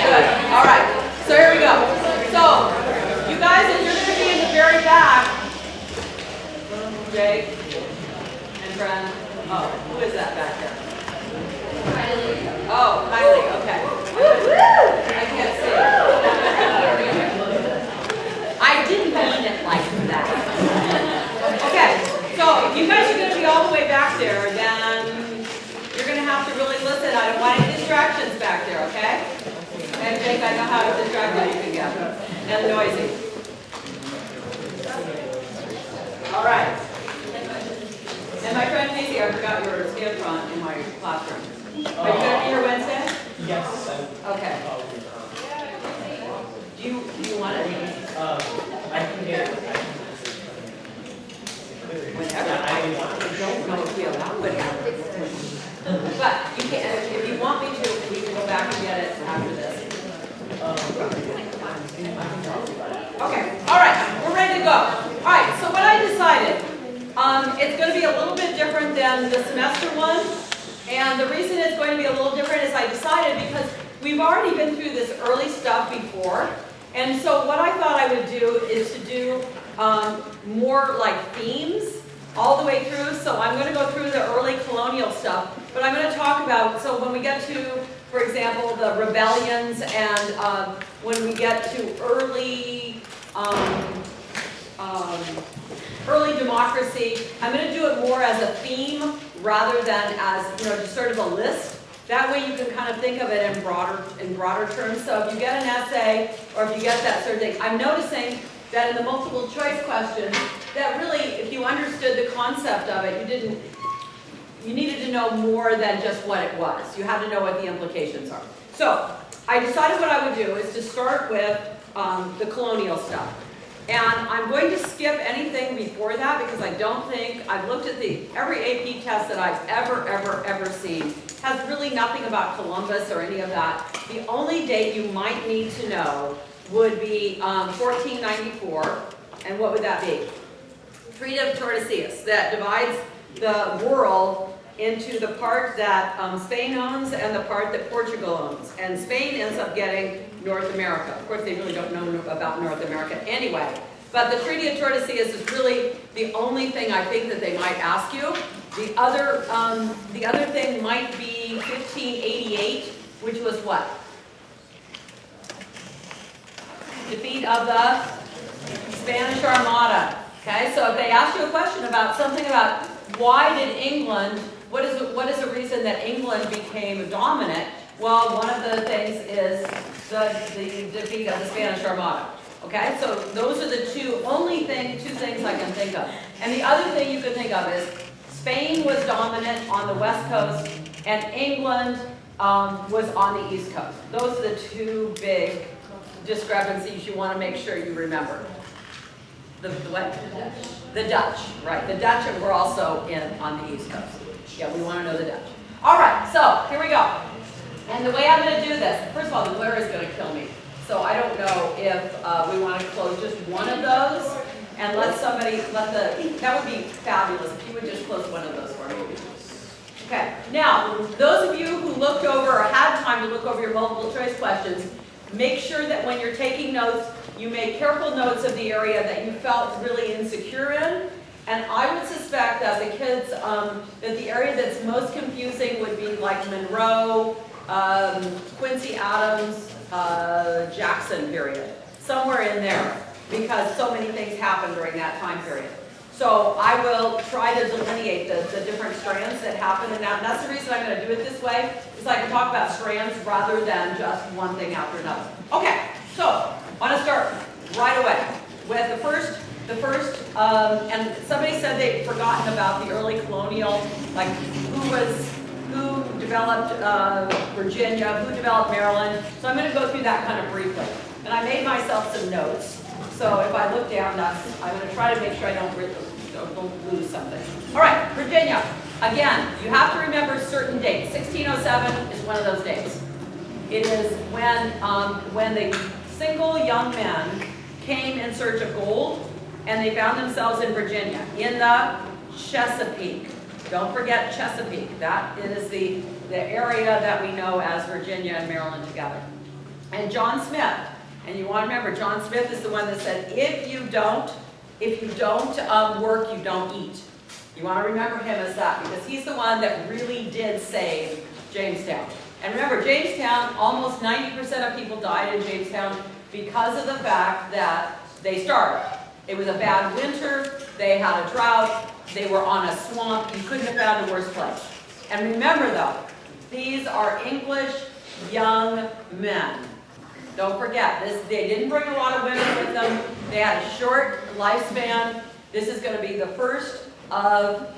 good. All right. So here we go. So you guys, if you're going to be in the very back, Jake and friend. Oh, who is that back there? Kylie. Oh, Kylie. Okay. I can't see. I didn't mean it like that. Okay. So if you guys are going to be all the way back there, then you're going to have to really listen. I don't want any distractions back there, okay? And Jake, I know how to distract you can get. And noisy. All right. And my friend Casey, I forgot your stand in my classroom. Are you going to be here Wednesday? Yes. Okay. Do you want it? I can get it. Whenever. I don't know if we allow it. But you can, if you want me to, we can go back and get it after this. Okay. All right. We're ready to go. All right. So what I decided, it's going to be a little bit different than the semester one. And the reason it's going to be a little different is I decided because we've already been through this early stuff before. And so what I thought I would do is to do more like themes all the way through. So I'm going to go through the early colonial stuff. But I'm going to talk about, so when we get to, for example, the rebellions and when we get to early democracy, I'm going to do it more as a theme rather than as, just sort of a list. That way you can kind of think of it in broader terms. So if you get an essay or if you get that sort of thing, I'm noticing that in the multiple choice questions, that really, if you understood the concept of it, you needed to know more than just what it was. You had to know what the implications are. So I decided what I would do is to start with the colonial stuff. And I'm going to skip anything before that because I don't think, I've looked at every AP test that I've ever seen has really nothing about Columbus or any of that. The only date you might need to know would be 1494. And what would that be? Treaty of Tordesillas that divides the world into the part that Spain owns and the part that Portugal owns. And Spain ends up getting North America. Of course, they really don't know about North America anyway. But the Treaty of Tordesillas is really the only thing I think that they might ask you. The other thing might be 1588, which was what? Defeat of the Spanish Armada. Okay, so if they ask you a question about something about why did England, what is the reason that England became dominant? Well, one of the things is the defeat of the Spanish Armada. Okay, so those are the two things I can think of. And the other thing you can think of is Spain was dominant on the west coast and England was on the east coast. Those are the two big discrepancies you want to make sure you remember. The what? The Dutch, right. The Dutch were also on the east coast. Yeah, we want to know the Dutch. All right, so here we go. And the way I'm going to do this, first of all, the glare is going to kill me. So I don't know if we want to close just one of those and that would be fabulous if you would just close one of those for me. Okay, now, those of you who looked over or had time to look over your multiple choice questions, make sure that when you're taking notes, you make careful notes of the area that you felt really insecure in. And I would suspect that the kids, that the area that's most confusing would be like Monroe, Quincy Adams, Jackson period, somewhere in there, because so many things happened during that time period. So I will try to delineate the different strands that happen in that. And that's the reason I'm going to do it this way, is I can talk about strands rather than just one thing after another. Okay, so I want to start right away with the first, and somebody said they'd forgotten about the early colonial, like who developed Virginia, who developed Maryland. So I'm going to go through that kind of briefly. And I made myself some notes. So if I look down, I'm going to try to make sure I don't lose something. All right, Virginia. Again, you have to remember certain dates. 1607 is one of those dates. It is when the single young men came in search of gold, and they found themselves in Virginia, in the Chesapeake. Don't forget Chesapeake. That is the area that we know as Virginia and Maryland together. and John Smith. And you want to remember, John Smith is the one that said, if you don't work, you don't eat. You want to remember him as that, because he's the one that really did save Jamestown. And remember, Jamestown, almost 90% of people died in Jamestown because of the fact that they starved. It was a bad winter, they had a drought, they were on a swamp, you couldn't have found a worse place. And remember though, these are English young men. Don't forget, they didn't bring a lot of women with them, they had a short lifespan. This is going to be the first of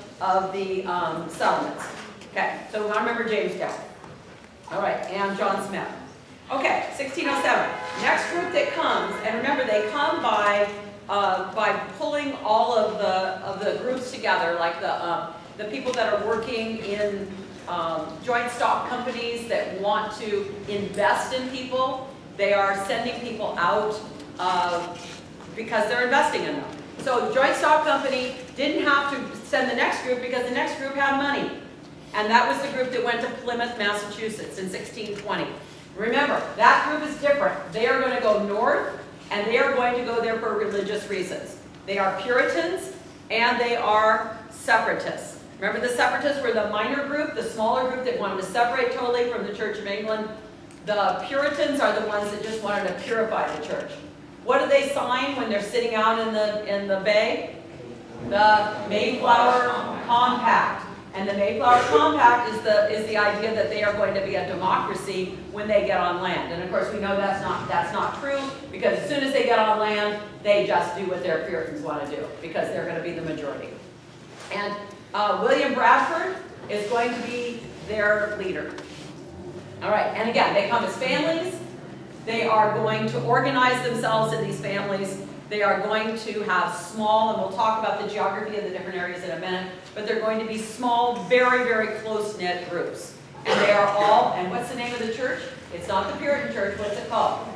the settlements. Okay, so we want to remember Jamestown. All right, and John Smith. Okay, 1607. Next group that comes, and remember they come by pulling all of the groups together, like the people that are working in joint stock companies that want to invest in people. They are sending people out because they're investing in them. So joint stock company didn't have to send the next group because the next group had money. And that was the group that went to Plymouth, Massachusetts in 1620. Remember, that group is different. They are going to go north, and they are going to go there for religious reasons. They are Puritans, and they are separatists. Remember, the separatists were the minor group, the smaller group that wanted to separate totally from the Church of England. The Puritans are the ones that just wanted to purify the church. What do they sign when they're sitting out in the bay? The Mayflower Compact. And the Mayflower Compact is the idea that they are going to be a democracy when they get on land. And of course we know that's not true, because as soon as they get on land, they just do what their Puritans want to do, because they're going to be the majority. And William Bradford is going to be their leader. All right, and again, they come as families. They are going to organize themselves in these families. They are going to have small, and we'll talk about the geography of the different areas in a minute, but they're going to be small, very, very close-knit groups. And they are all, and what's the name of the church? It's not the Puritan church, what's it called?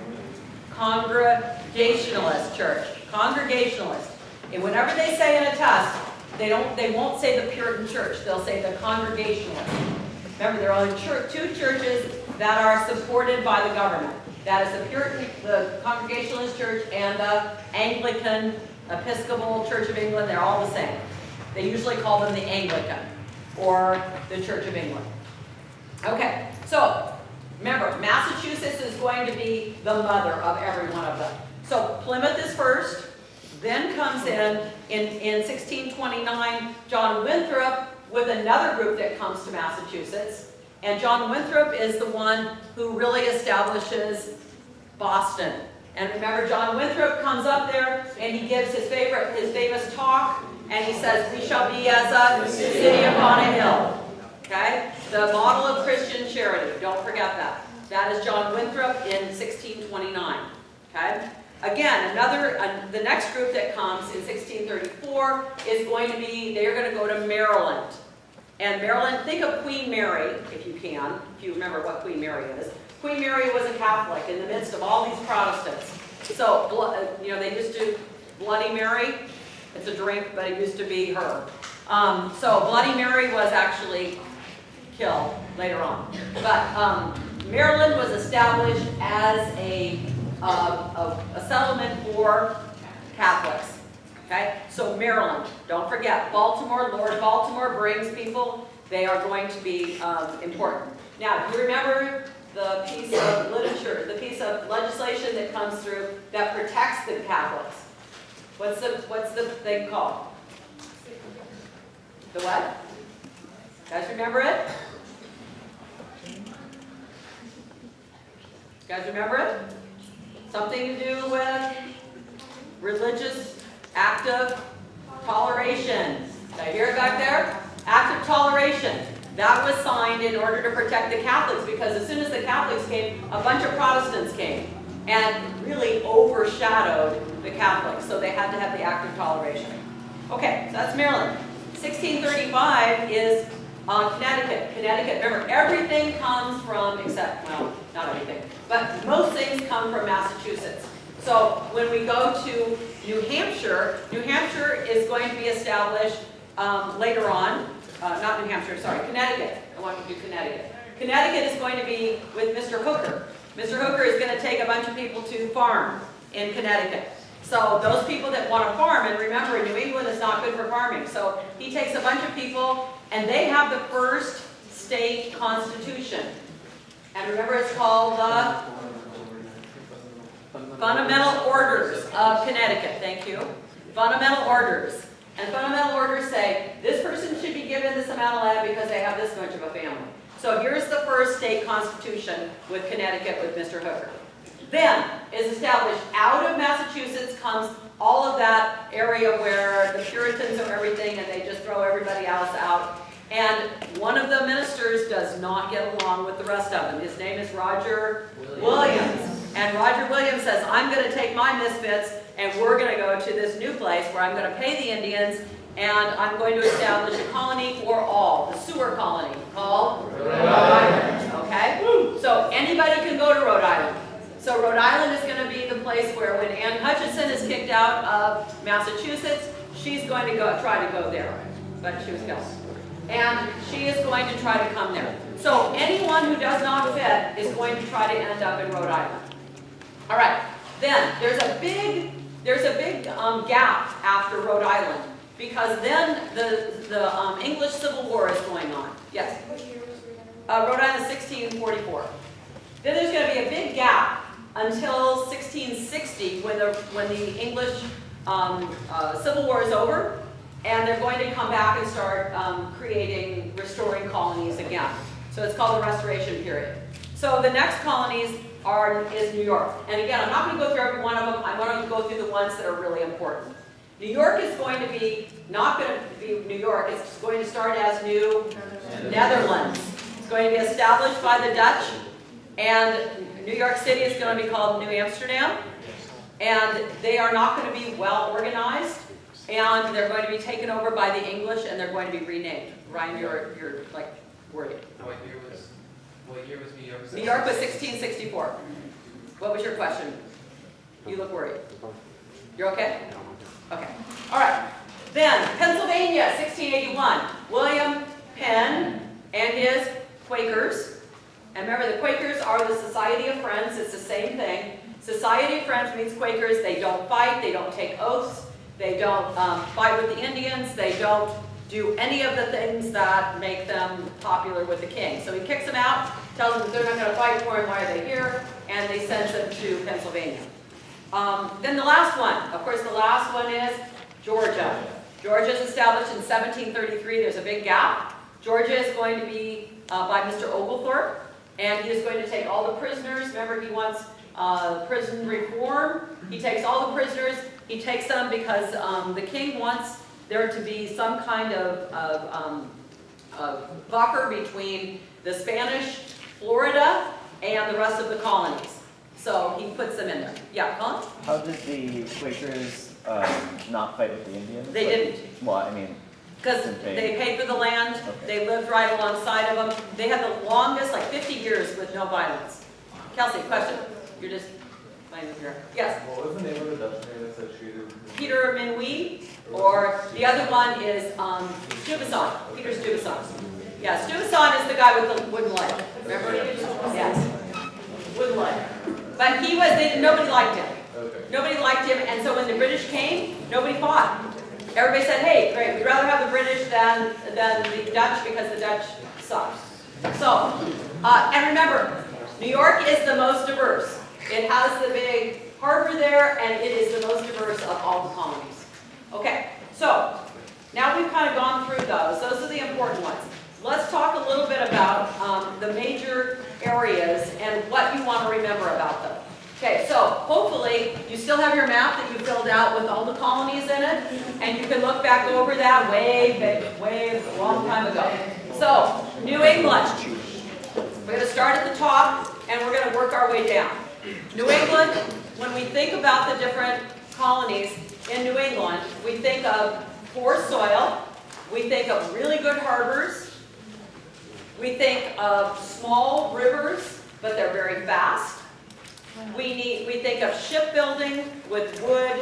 Congregationalist church. Congregationalist. And whenever they say in a test, they won't say the Puritan church, they'll say the Congregationalist. Remember, there are only two churches that are supported by the government. That is the Congregationalist Church and the Anglican Episcopal Church of England. They're all the same. They usually call them the Anglican or the Church of England. Okay, so remember, Massachusetts is going to be the mother of every one of them. So Plymouth is first, then comes in 1629, John Winthrop with another group that comes to Massachusetts. And John Winthrop is the one who really establishes Boston. And remember, John Winthrop comes up there and he gives his famous talk, and he says, "We shall be as a city upon a hill." Okay? The model of Christian charity. Don't forget that. That is John Winthrop in 1629. Okay? Again, the next group that comes in 1634 is going to be, they're going to go to Maryland. And Maryland, think of Queen Mary, if you can, if you remember what Queen Mary is. Queen Mary was a Catholic in the midst of all these Protestants. So, they used to, Bloody Mary, it's a drink, but it used to be her. So Bloody Mary was actually killed later on. But Maryland was established as a settlement for Catholics. Okay? So Maryland, don't forget, Baltimore, Lord Baltimore brings people. They are going to be important. Now, do you remember the piece of literature, the piece of legislation that comes through that protects the Catholics? What's the thing called? The what? You guys remember it? You guys remember it? Something to do with religious act of toleration. Did I hear it back there? Act of toleration. That was signed in order to protect the Catholics, because as soon as the Catholics came, a bunch of Protestants came and really overshadowed the Catholics. So they had to have the act of toleration. Okay, so that's Maryland. 1635 is Connecticut. Connecticut, remember, everything comes from, except, well, not everything, but most things come from Massachusetts. So when we go to New Hampshire is going to be established later on. Not New Hampshire, sorry, Connecticut. I want to do Connecticut. Connecticut is going to be with Mr. Hooker. Mr. Hooker is going to take a bunch of people to farm in Connecticut. So those people that want to farm, and remember, in New England it's not good for farming. So he takes a bunch of people, and they have the first state constitution. And remember, it's called the Fundamental Orders of Connecticut. Thank you. Fundamental Orders. And fundamental orders say, this person should be given this amount of land because they have this much of a family. So here's the first state constitution with Connecticut with Mr. Hooker. Then is established out of Massachusetts comes all of that area where the Puritans are everything and they just throw everybody else out. And one of the ministers does not get along with the rest of them. His name is Roger Williams. And Roger Williams says, I'm going to take my misfits and we're going to go to this new place where I'm going to pay the Indians and I'm going to establish a colony for all, the sewer colony called Rhode Island. Okay? So anybody can go to Rhode Island. So Rhode Island is going to be the place where when Ann Hutchinson is kicked out of Massachusetts, she's going to go try to go there. But she was killed. And she is going to try to come there. So anyone who does not fit is going to try to end up in Rhode Island. All right. Then there's a big gap after Rhode Island because then the English Civil War is going on. Yes. What year was Rhode Rhode Island 1644. Then there's going to be a big gap until 1660 when the English Civil War is over. And they're going to come back and start restoring colonies again. So it's called the Restoration Period. So the next colonies is New York. And again, I'm not going to go through every one of them. I'm going to go through the ones that are really important. New York is going to be, not going to be New York, it's going to start as New Netherlands. It's going to be established by the Dutch. And New York City is going to be called New Amsterdam. And they are not going to be well organized. And they're going to be taken over by the English, and they're going to be renamed. Ryan, you're like worried. What year was New York? New York was 1664. What was your question? You look worried. You're okay? Okay. All right. Then Pennsylvania, 1681. William Penn and his Quakers. And remember, the Quakers are the Society of Friends. It's the same thing. Society of Friends means Quakers. They don't fight. They don't take oaths. They don't fight with the Indians. They don't do any of the things that make them popular with the king. So he kicks them out, tells them that they're not going to fight for him, why are they here, and they sends them to Pennsylvania. Then the last one, of course the last one is Georgia. Georgia is established in 1733. There's a big gap. Georgia is going to be by Mr. Oglethorpe, and he is going to take all the prisoners. Remember, he wants prison reform. He takes all the prisoners. He takes them because the king wants there to be some kind of buffer between the Spanish Florida and the rest of the colonies. So he puts them in there. Yeah, Colin? How did the Quakers not fight with the Indians? They didn't. Well, I mean, because they paid for the land. Okay. They lived right alongside of them. They had the longest, like 50 years with no violence. Kelsey, question? You're just playing with your... Yes? What was the name of the Dutch man that said treated? Peter Minuit, or the other one is Stuyvesant. Peter Stuyvesant. Yeah, Stuyvesant is the guy with the wooden leg. Remember? Yes. Wooden leg. But nobody liked him. Okay. Nobody liked him, and so when the British came, nobody fought. Everybody said, hey, great, we'd rather have the British than the Dutch because the Dutch suck. So, and remember, New York is the most diverse. It has the big harbor there, and it is the most diverse of all the colonies. Okay, so now we've kind of gone through those. Those are the important ones. Let's talk a little bit about the major areas and what you want to remember about them. Okay, so hopefully you still have your map that you filled out with all the colonies in it, and you can look back over that way a long time ago. So, New England. We're going to start at the top, and we're going to work our way down. New England, when we think about the different colonies in New England, we think of poor soil, we think of really good harbors, we think of small rivers, but they're very fast. We think of shipbuilding with wood,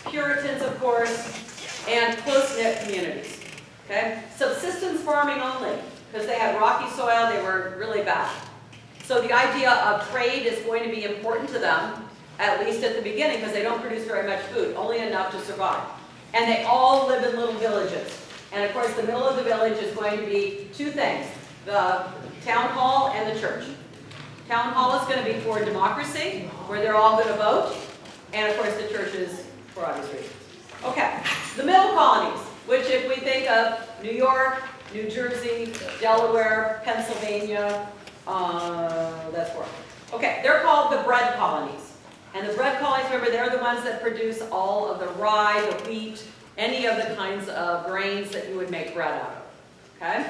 Puritans, of course, and close-knit communities. Okay? Subsistence farming only, because they had rocky soil, they were really bad. So the idea of trade is going to be important to them, at least at the beginning, because they don't produce very much food, only enough to survive. And they all live in little villages. And of course, the middle of the village is going to be two things, the town hall and the church. Town hall is going to be for democracy, where they're all going to vote. And of course, the church is for obvious reasons. Okay, the middle colonies, which if we think of New York, New Jersey, Delaware, Pennsylvania, that's four. Okay, they're called the bread colonies. And the bread colonies, remember, they're the ones that produce all of the rye, the wheat, any of the kinds of grains that you would make bread out of. Okay?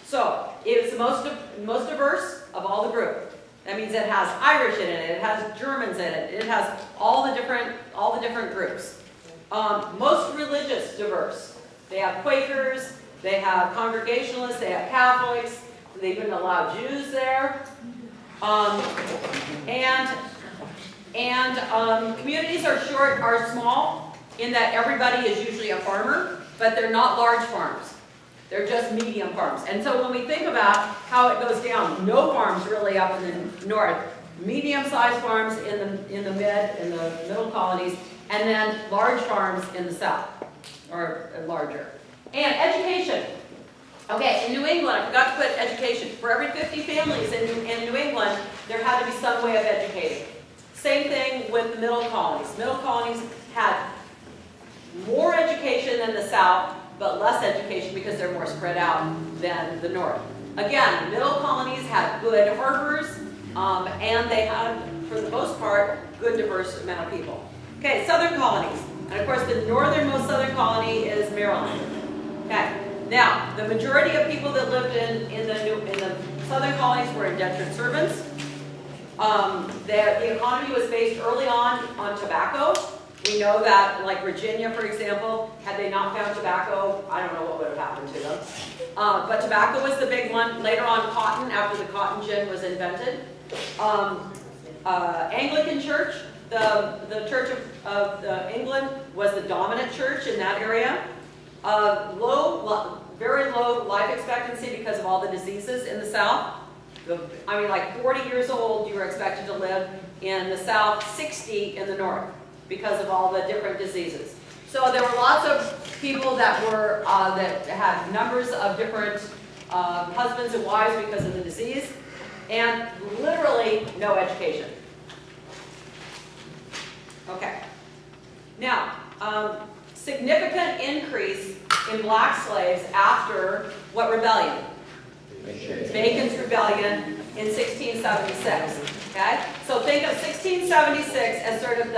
So, it's the most diverse of all the group. That means it has Irish in it, it has Germans in it, it has all the different groups. Most religious diverse. They have Quakers, they have Congregationalists, they have Catholics, they even allow Jews there. Communities are small in that everybody is usually a farmer, but they're not large farms. They're just medium farms. And so when we think about how it goes down, no farms really up in the north, medium-sized farms in the middle colonies, and then large farms in the south, or larger. And education. Okay, in New England, I forgot to put education. For every 50 families in New England, there had to be some way of educating. Same thing with the middle colonies. Middle colonies had more education than the south, but less education because they're more spread out than the north. Again, middle colonies had good harbors, and they had, for the most part, good diverse amount of people. Okay, southern colonies. And of course, the northernmost southern colony is Maryland. Okay, now, the majority of people that lived in the southern colonies were indentured servants. The economy was based early on tobacco. We know that, like Virginia, for example, had they not found tobacco, I don't know what would have happened to them. But tobacco was the big one. Later on, cotton, after the cotton gin was invented. Anglican Church, the Church of England, was the dominant church in that area. Very low life expectancy because of all the diseases in the South. I mean, like 40 years old, you were expected to live in the South, 60 in the North, because of all the different diseases. So there were lots of people that had numbers of different husbands and wives because of the disease, and literally no education. Okay. Now, significant increase in black slaves after what rebellion? Bacon's Rebellion in 1676. Okay? So think of 1676 as sort of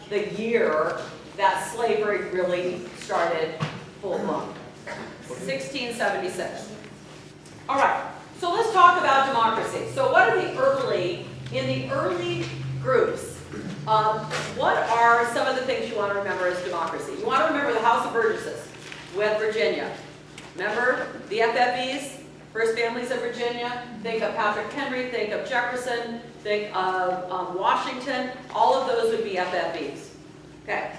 the year that slavery really started full blown. 1676. All right. So let's talk about democracy. So what are in the early groups, what are some of the things you want to remember as democracy? You want to remember the House of Burgesses with Virginia. Remember the FFEs? First Families of Virginia, think of Patrick Henry, think of Jefferson, think of Washington. All of those would be FFEs. Okay.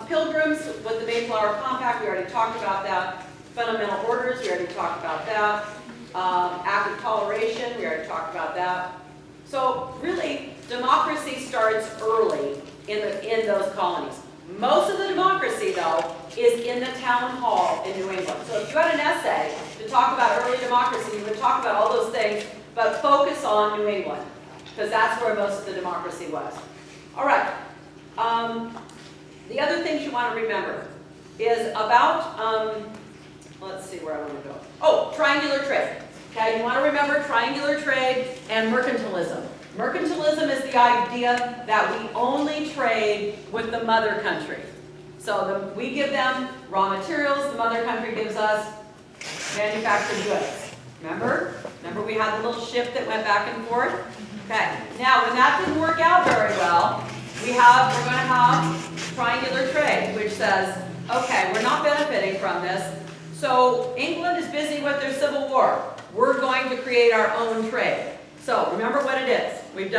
Pilgrims with the Mayflower Compact, we already talked about that. Fundamental orders, we already talked about that. Act of toleration, we already talked about that. So really, democracy starts early in those colonies. Most of the democracy, though, is in the town hall in New England. So if you had an essay to talk about early democracy, you would talk about all those things, but focus on New England, because that's where most of the democracy was. All right. The other things you want to remember is about, let's see where I want to go. Oh, triangular trade. Okay, you want to remember triangular trade and mercantilism. Mercantilism is the idea that we only trade with the mother country. So we give them raw materials, the mother country gives us manufactured goods. Remember? Remember we had the little ship that went back and forth? Okay, now when that didn't work out very well, we're going to have triangular trade, which says, okay, we're not benefiting from this, so England is busy with their civil war. We're going to create our own trade. So remember what it is. We've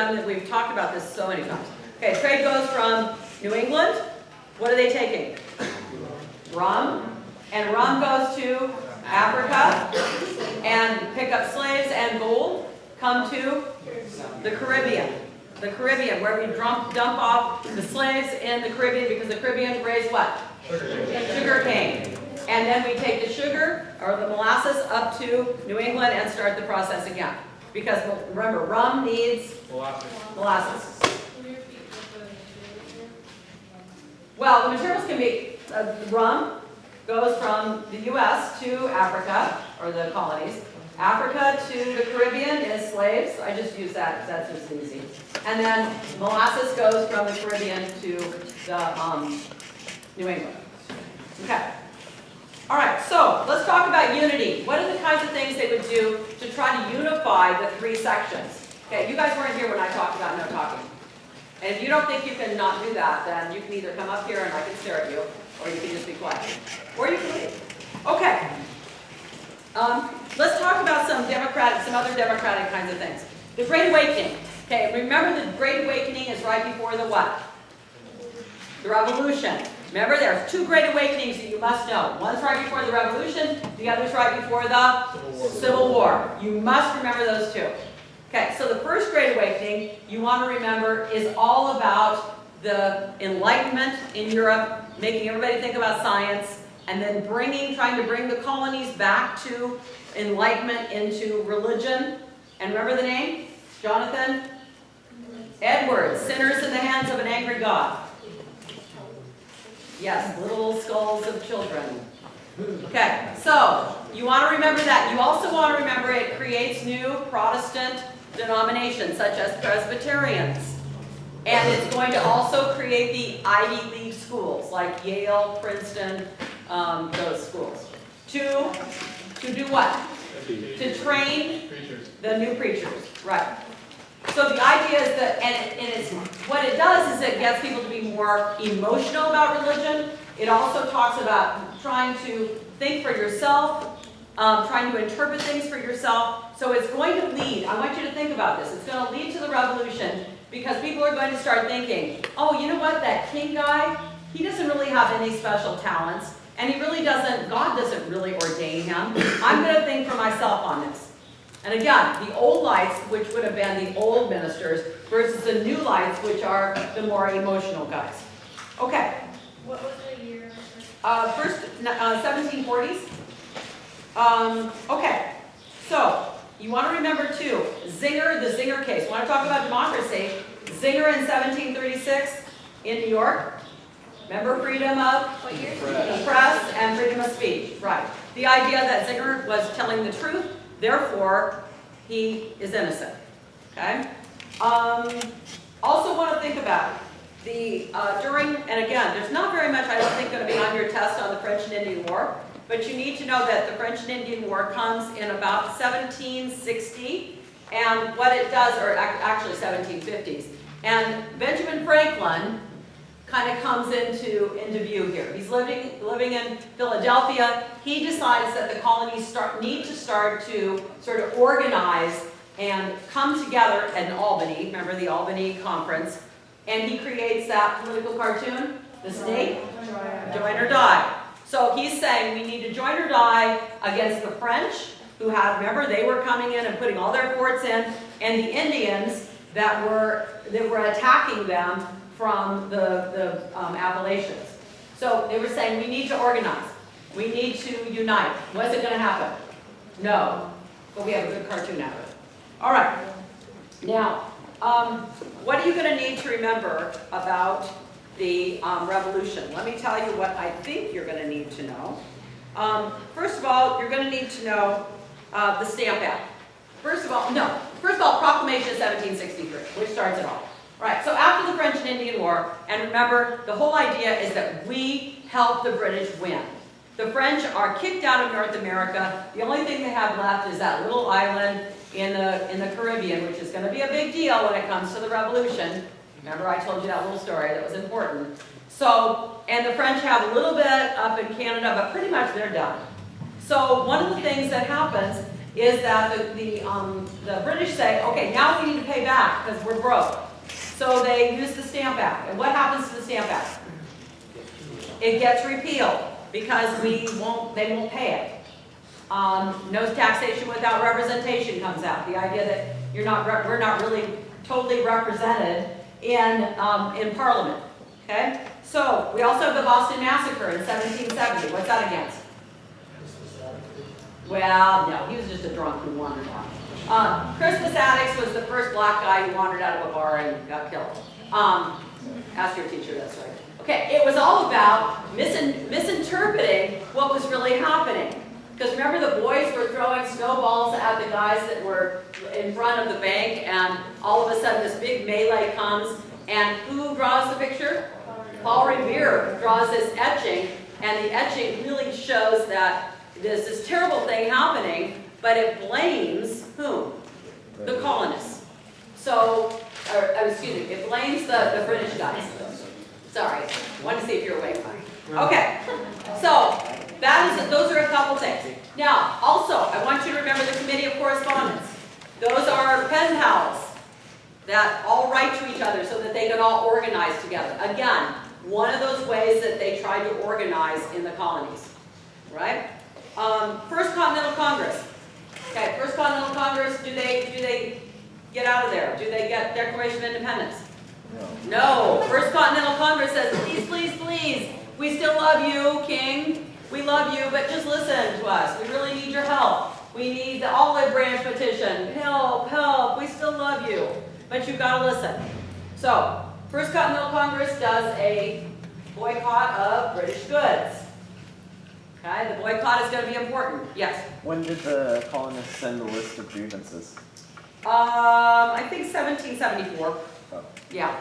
talked about this so many times. Okay, trade goes from New England. What are they taking? Rum. And rum goes to Africa and pick up slaves, and gold come to The Caribbean. The Caribbean, where we dump off the slaves in the Caribbean because the Caribbean raised what? Sugar cane. And then we take the sugar or the molasses up to New England and start the process again. Because remember, rum needs molasses. Well, the materials can be, rum goes from the U.S. to Africa, or the colonies. Africa to the Caribbean is slaves. I just use that, that's just easy. And then molasses goes from the Caribbean to the New England. Okay. All right, so let's talk about unity. What are the kinds of things they would do to try to unify the three sections? Okay, you guys weren't here when I talked about no talking. And if you don't think you can not do that, then you can either come up here and I can stare at you, or you can just be quiet. Or you can leave. Okay. Let's talk about some other democratic kinds of things. The Great Awakening. Okay, remember the Great Awakening is right before the what? The Revolution. Remember, there's two Great Awakenings that you must know. One's right before the Revolution, the other's right before the Civil War. You must remember those two. Okay, so the first Great Awakening, you want to remember, is all about the Enlightenment in Europe, making everybody think about science, and then trying to bring the colonies back to Enlightenment into religion. And remember the name? Jonathan Edwards, Sinners in the Hands of an Angry God. Yes, little skulls of children. Okay, so you want to remember that. You also want to remember it creates new Protestant denominations, such as Presbyterians. And it's going to also create the Ivy League schools, like Yale, Princeton, those schools. To do what? To train the new preachers, right. So the idea is that, what it does is it gets people to be more emotional about religion. It also talks about trying to think for yourself, trying to interpret things for yourself. So it's going to lead, I want you to think about this, it's going to lead to the revolution because people are going to start thinking, oh, you know what, that king guy, he doesn't really have any special talents, and he really doesn't, God doesn't really ordain him. I'm going to think for myself on this. And again, the old lights, which would have been the old ministers, versus the new lights, which are the more emotional guys. Okay. What was the year? First, 1740s. Okay. So, you want to remember too, Zinger, the Zinger case. Want to talk about democracy? Zinger in 1736 in New York. Remember freedom of the press and freedom of speech. Right. The idea that Zinger was telling the truth. Therefore, he is innocent. Okay. Also, want to think about the and again, there's not very much I don't think going to be on your test on the French and Indian War, but you need to know that the French and Indian War comes in about 1760, and what it does, or actually 1750s, and Benjamin Franklin kind of comes into view here. He's living in Philadelphia. He decides that the colonies need to start to sort of organize and come together in Albany. Remember the Albany Conference. And he creates that political cartoon, the snake, join or die. So he's saying we need to join or die against the French, who had, remember, they were coming in and putting all their forts in, and the Indians that were attacking them from the Appalachians. So they were saying, we need to organize. We need to unite. Was it going to happen? No. But we have a good cartoon out of it. All right. Now, what are you going to need to remember about the revolution? Let me tell you what I think you're going to need to know. First of all, you're going to need to know the Stamp Act. First of all, Proclamation of 1763, which starts it all. Right, so after the French and Indian War, and remember, the whole idea is that we helped the British win. The French are kicked out of North America. The only thing they have left is that little island in the Caribbean, which is going to be a big deal when it comes to the Revolution. Remember, I told you that little story that was important. So, and the French have a little bit up in Canada, but pretty much they're done. So one of the things that happens is that the British say, okay, now we need to pay back because we're broke. So they use the Stamp Act. And what happens to the Stamp Act? It gets repealed because they won't pay it. No taxation without representation comes out. The idea that we're not really totally represented in Parliament. Okay. So we also have the Boston Massacre in 1770. What's that against? Well, no, he was just a drunk who wandered off. Christmas Addicts was the first black guy who wandered out of a bar and got killed. Ask your teacher, that's right. Okay, it was all about misinterpreting what was really happening. Because remember, the boys were throwing snowballs at the guys that were in front of the bank, and all of a sudden this big melee comes, and who draws the picture? Paul Revere draws this etching, and the etching really shows that there's this terrible thing happening, but it blames whom? The colonists. So, excuse me, it blames the British guys. Sorry, wanted to see if you're awake. Okay, so those are a couple things. Now, also, I want you to remember the Committee of Correspondence. Those are pen pals that all write to each other so that they can all organize together. Again, one of those ways that they tried to organize in the colonies, right? First Continental Congress. Okay, First Continental Congress, do they get out of there? Do they get Declaration of Independence? No. First Continental Congress says, please, please, please, we still love you, King. We love you, but just listen to us. We really need your help. We need the olive branch petition. Help, help, we still love you. But you've got to listen. So, First Continental Congress does a boycott of British goods. Okay, the boycott is going to be important. Yes? When did the colonists send a list of grievances? I think 1774. Oh. Yeah.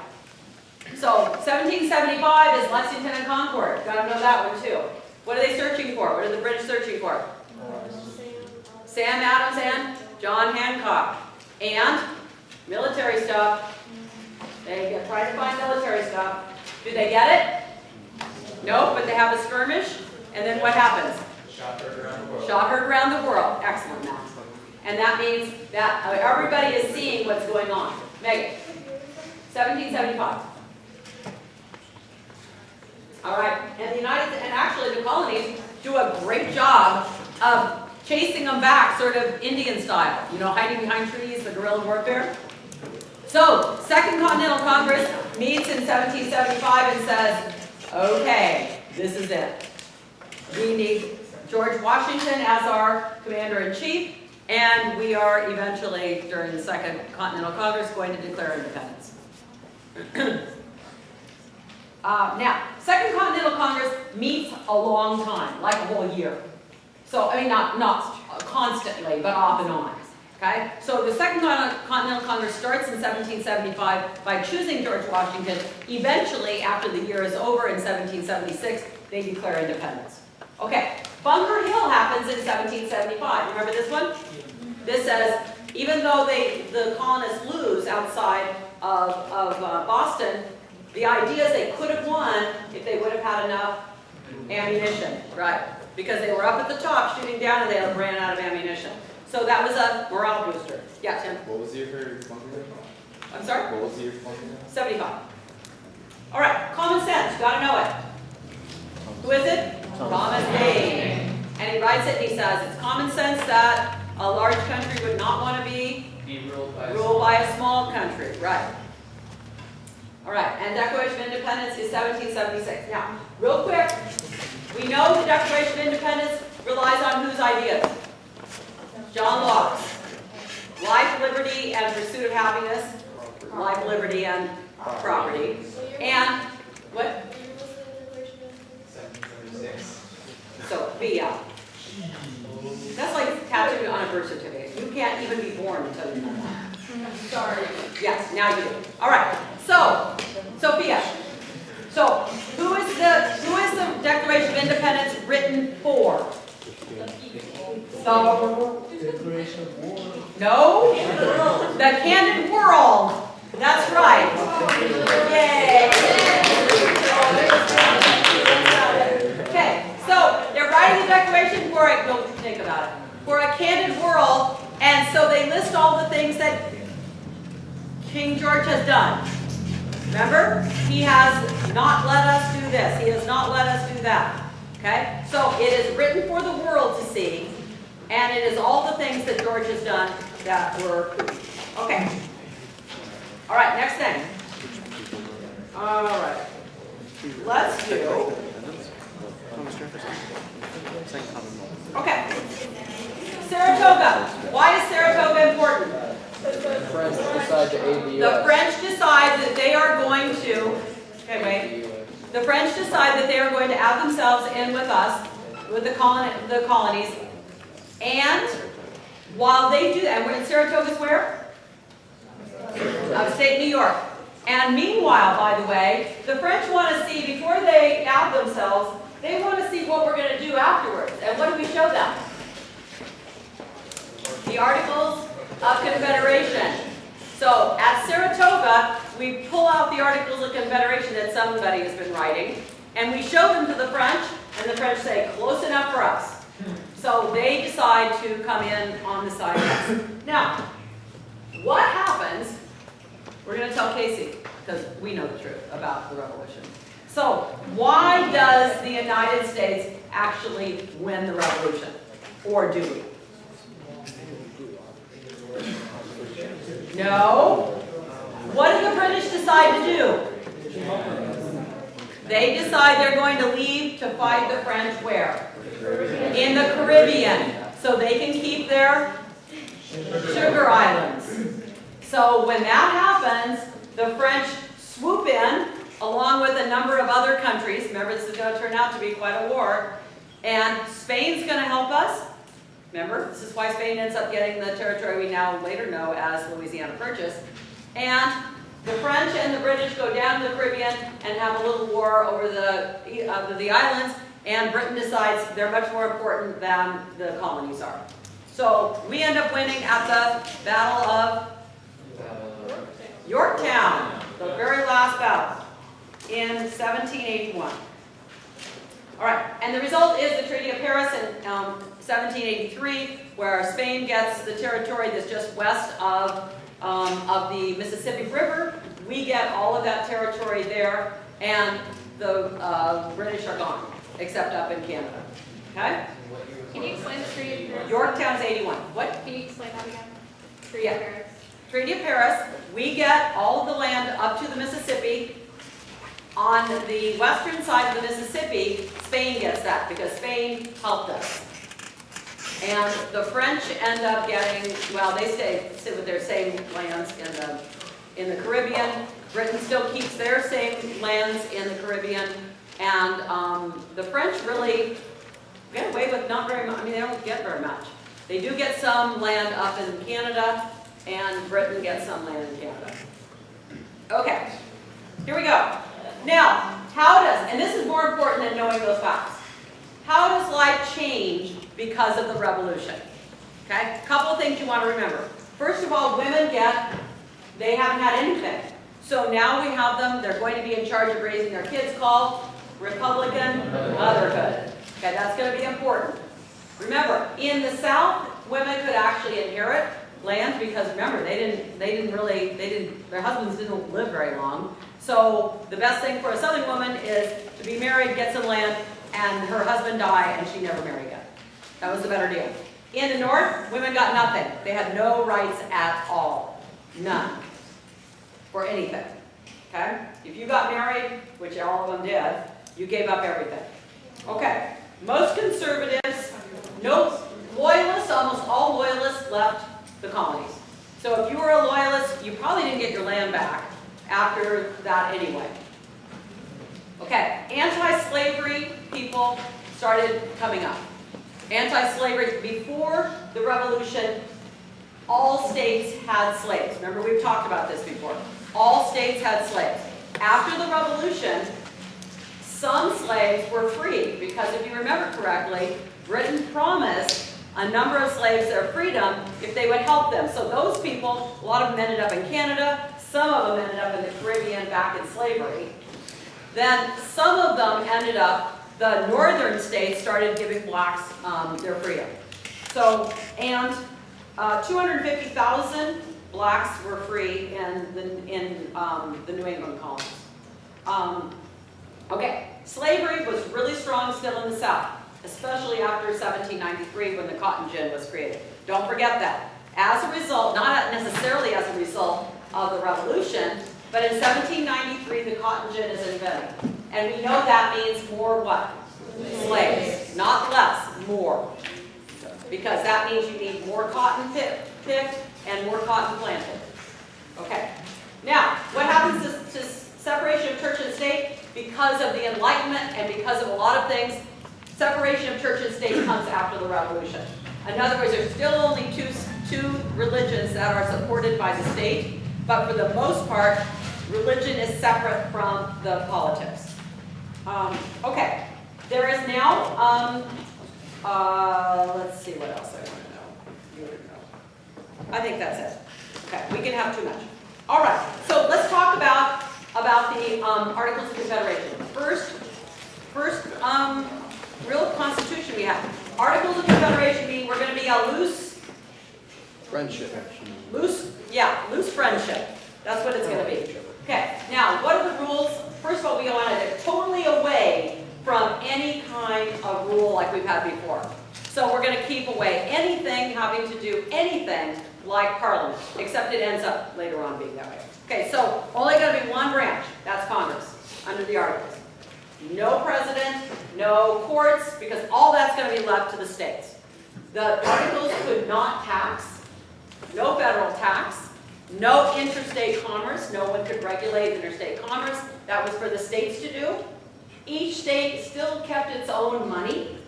So 1775 is Lexington and Concord. Got to know that one too. What are they searching for? What are the British searching for? Sam Adams and John Hancock. And military stuff. They try to find military stuff. Do they get it? Nope, but they have a skirmish. And then what happens? Shot heard around the world. Shot heard around the world. Excellent, Matt. And that means that everybody is seeing what's going on. Megan, 1775. All right, and actually the colonies do a great job of chasing them back, sort of Indian style. You know, hiding behind trees, the guerrilla warfare. So, Second Continental Congress meets in 1775 and says, okay, this is it. We need George Washington as our commander-in-chief, and we are eventually, during the Second Continental Congress, going to declare independence. Now, Second Continental Congress meets a long time, like a whole year. So, I mean, not constantly, but off and on. Okay? So the Second Continental Congress starts in 1775 by choosing George Washington. Eventually, after the year is over in 1776, they declare independence. Okay, Bunker Hill happens in 1775. Remember this one? This says, even though the colonists lose outside of Boston, the idea is they could have won if they would have had enough ammunition, right? Because they were up at the top shooting down and they ran out of ammunition. So that was a morale booster. Yeah, Tim? What was the year for Bunker Hill? I'm sorry? What was the year for Bunker Hill? 75. All right, common sense, gotta know it. Who is it? Thomas Paine. And he writes it and he says, it's common sense that a large country would not want to be ruled by a small country. Right. All right, and Declaration of Independence is 1776. Now, real quick, we know the Declaration of Independence relies on whose ideas? John Locke's. Life, liberty, and pursuit of happiness. Life, liberty, and property. And, what? 1776. So, B out. That's like tattooed on a birth certificate. You can't even be born until you know that. Sorry. Yes, now you do. All right. So, Sophia. So, who is the Declaration of Independence written for? So, Declaration of war. no, the candid world. That's right. Yay. Okay, so they're writing the Declaration for it. Don't think about it. For a candid world, and so they list all the things that King George has done. Remember, he has not let us do this. He has not let us do that. Okay, so it is written for the world to see. And it is all the things that George has done that were prudent. Okay. All right, next thing. All right. Let's do. Okay. Saratoga. Why is Saratoga important? French decide to aid the The US. French decide that they are going to, okay, wait. The French decide that they are going to add themselves in with us, with the colonies. And while they do that, and we're in Saratoga's where? Upstate New York. And meanwhile, by the way, the French want to see, before they add themselves, they want to see what we're going to do afterwards. And what do we show them? The Articles of Confederation. So at Saratoga, we pull out the Articles of Confederation that somebody has been writing, and we show them to the French, and the French say, close enough for us. So they decide to come in on the side of us. Now, what happens, we're going to tell Casey, because we know the truth about the revolution. So why does the United States actually win the revolution? Or do we? No. What do the British decide to do? They decide they're going to leave to fight the French where? In the Caribbean. So they can keep their sugar islands. So when that happens, the French swoop in along with a number of other countries. Remember, this is going to turn out to be quite a war. And Spain's going to help us. Remember, this is why Spain ends up getting the territory we now later know as Louisiana Purchase. And the French and the British go down to the Caribbean and have a little war over the islands, and Britain decides they're much more important than the colonies are. So we end up winning at the Battle of Yorktown, the very last battle in 1781. All right, and the result is the Treaty of Paris in 1783, where Spain gets the territory that's just west of the Mississippi River. We get all of that territory there, and the British are gone, except up in Canada. Okay? Can you explain the Treaty of Paris? Yorktown's 81. What? Can you explain that again? Treaty Yeah. of Paris. Treaty of Paris, we get all of the land up to the Mississippi. On the western side of the Mississippi, Spain gets that because Spain helped us. And the French end up getting, well, they sit with their same lands in the Caribbean. Britain still keeps their same lands in the Caribbean. And the French really get away with not very much. I mean, they don't get very much. They do get some land up in Canada, and Britain gets some land in Canada. Okay, here we go. Now, how does, and this is more important than knowing those facts, how does life change because of the revolution? Okay, a couple of things you want to remember. First of all, women they haven't had anything. So now we have them, they're going to be in charge of raising their kids, called Republican Motherhood. Okay, that's going to be important. Remember, in the South, women could actually inherit land because remember, their husbands didn't live very long. So the best thing for a Southern woman is to be married, get some land, and her husband die, and she never married again. That was the better deal. In the North, women got nothing. They had no rights at all. None. For anything. Okay? If you got married, which all of them did, you gave up everything. Okay. Most conservatives, no loyalists, almost all loyalists left the colonies. So if you were a loyalist, you probably didn't get your land back after that anyway. Okay, anti-slavery people started coming up. Anti-slavery, before the revolution, all states had slaves. Remember, we've talked about this before. All states had slaves. After the revolution, some slaves were free because if you remember correctly, Britain promised a number of slaves their freedom if they would help them. So those people, a lot of them ended up in Canada, some of them ended up in the Caribbean back in slavery. Then some of them ended up, the northern states started giving blacks their freedom. So, and 250,000 blacks were free in the New England colonies. Okay, slavery was really strong still in the South. especially after 1793 when the cotton gin was created. Don't forget that. As a result, not necessarily as a result of the revolution, but in 1793 the cotton gin is invented. And we know that means more what? Slaves. Not less, more. Because that means you need more cotton picked and more cotton planted. Okay. Now, what happens to separation of church and state? Because of the Enlightenment and because of a lot of things, separation of church and state comes after the revolution. In other words, there's still only two religions that are supported by the state, but for the most part, religion is separate from the politics. Okay, there is now, let's see what else I want to know. You would know. I think that's it. Okay, we can have too much. All right, so let's talk about the Articles of Confederation. First real constitution we have. Articles of Confederation mean we're going to be a loose friendship. That's what it's going to be. Okay, now what are the rules? First of all, we want to totally away from any kind of rule like we've had before. So we're going to keep away anything having to do anything like Parliament, except it ends up later on being that way. Okay, so only going to be one branch. That's Congress under the Articles. No president, no courts, because all that's going to be left to the states. The Articles could not tax, no federal tax, no interstate commerce, no one could regulate interstate commerce. That was for the states to do. Each state still kept its own money,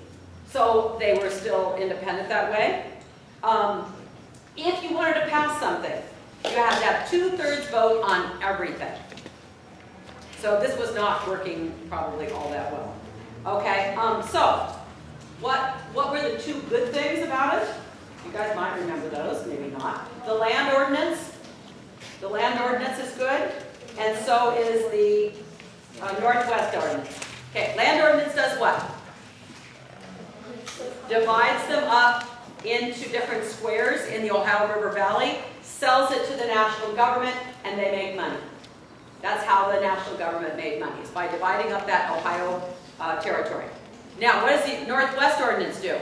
so they were still independent that way. If you wanted to pass something, you had to have 2/3 vote on everything. So this was not working probably all that well. Okay, so what were the two good things about it? You guys might remember those, maybe not. The land ordinance. The land ordinance is good, and so is the Northwest ordinance. Okay, land ordinance does what? Divides them up into different squares in the Ohio River Valley, sells it to the national government, and they make money. That's how the national government made money, is by dividing up that Ohio territory. Now, what does the Northwest ordinance do?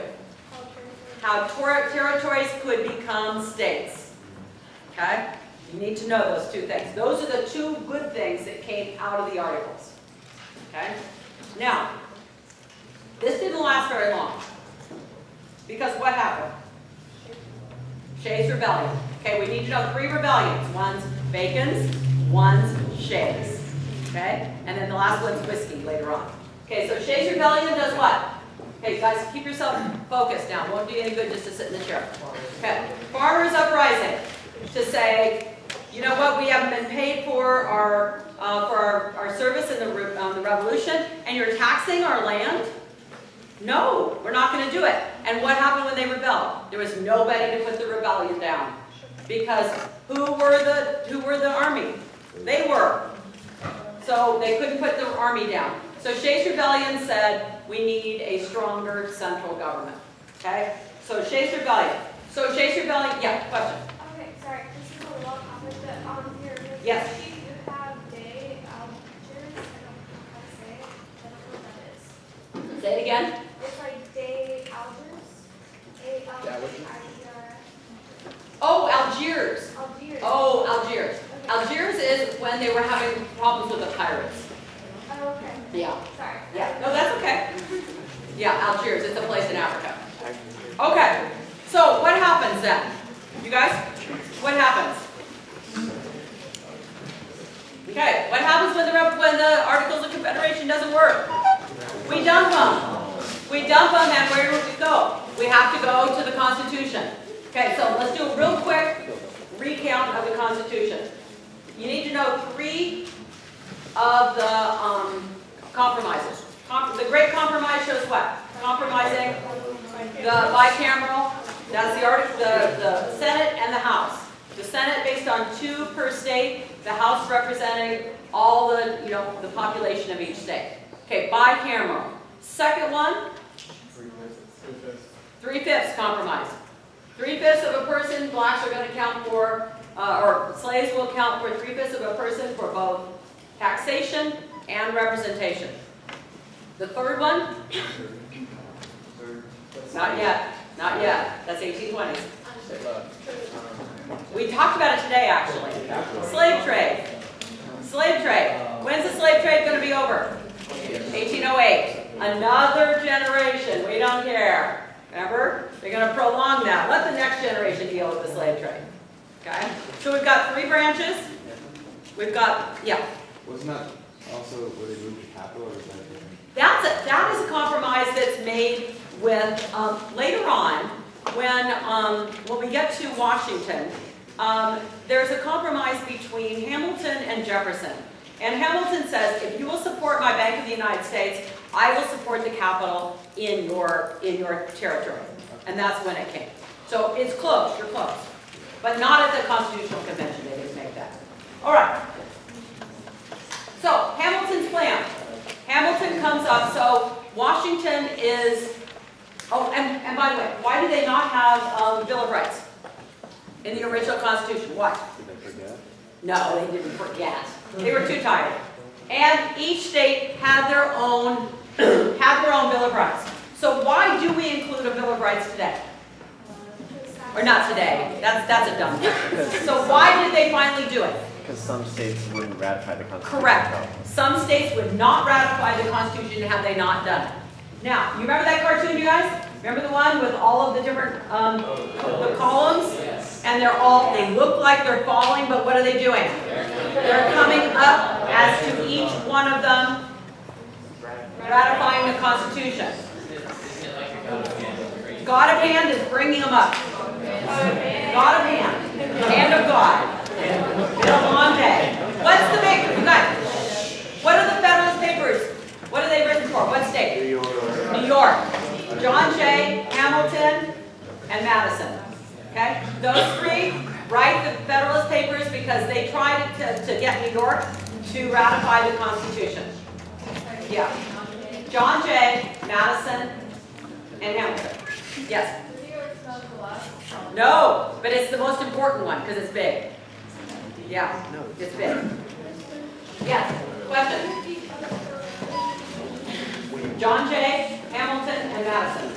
How territories could become states. Okay? You need to know those two things. Those are the two good things that came out of the Articles. Okay? Now, this didn't last very long. Because what happened? Shays Rebellion. Okay, we need to know 3 rebellions. One's Bacon's, one's Shays. Okay? And then the last one's whiskey later on. Okay, so Shays Rebellion does what? Okay, guys, keep yourself focused now. It won't do any good just to sit in the chair. Okay, Farmers Uprising to say, you know what, we haven't been paid for our service in the revolution, and you're taxing our land? No, we're not going to do it. And what happened when they rebelled? There was nobody to put the rebellion down. Because who were the army? They were. So they couldn't put the army down. So Shays Rebellion said, we need a stronger central government. Okay? So Shays Rebellion. So Shays Rebellion, yeah, question. Okay, sorry, this is a little off topic, but on your Yes. sheet you have day altitudes. I don't know how to say it. I don't know what that is. Say it again. It's like day altitudes. A-L-G-I-E-R-S. Oh, Algiers. Algiers. Oh, Algiers. Okay. Algiers is when they were having problems with the pirates. Oh, okay. Yeah. Sorry. Yeah. No, that's okay. Yeah, Algiers. It's a place in Africa. Okay. So what happens then? You guys? What happens? Okay. What happens when the Articles of Confederation doesn't work? We dump them. We dump them, and where do we go? We have to go to the Constitution. Okay, so let's do a real quick recount of the Constitution. You need to know 3 of the compromises. The Great Compromise shows what? Compromising the bicameral. That's the Senate and the House. The Senate based on 2 per state. The House representing all the population of each state. Okay, bicameral. Second one. 3/5 compromise. 3/5 of a person, blacks are going to count for, or slaves will count for 3/5 of a person for both taxation and representation. The third one, Not yet, not yet. That's 1820s. Say left. We talked about it today, actually. Slave trade. Slave trade. When's the slave trade going to be over? 1808. Another generation. We don't care. Remember? They're going to prolong that. Let the next generation deal with the slave trade. Okay? So we've got 3 branches. We've got, yeah. Wasn't that also where they moved the capital, or is that different? That is a compromise that's made with, later on, when we get to Washington, there's a compromise between Hamilton and Jefferson. And Hamilton says, if you will support my Bank of the United States, I will support the capital in your territory. And that's when it came. So it's close, you're close. But not at the Constitutional Convention, they didn't make that. All right. So Hamilton's plan. Hamilton comes up, so Washington is, oh, and by the way, why do they not have the Bill of Rights in the original Constitution? Why? Did they forget? No, they didn't forget. They were too tired. And each state had their own Bill of Rights. So why do we include a Bill of Rights today? Or not today? That's a dumb question. So why did they finally do it? Because some states wouldn't ratify the Constitution. Correct. Some states would not ratify the Constitution had they not done it. Now, you remember that cartoon, you guys? Remember the one with all of the different the columns? And they look like they're falling, but what are they doing? They're coming up as to each one of them ratifying the Constitution. God of hand is bringing them up. God of hand. The hand of God. It's been a long day. What's the big, you guys, what are the Federalist Papers? What are they written for? What state? New York. New York. John Jay, Hamilton, and Madison. Okay? Those 3 write the Federalist Papers because they tried to get New York to ratify the Constitution. Yeah. John Jay, Madison, and Hamilton. Yes? No, but it's the most important one because it's big. Yeah, it's big. Yes, question? John Jay, Hamilton, and Madison.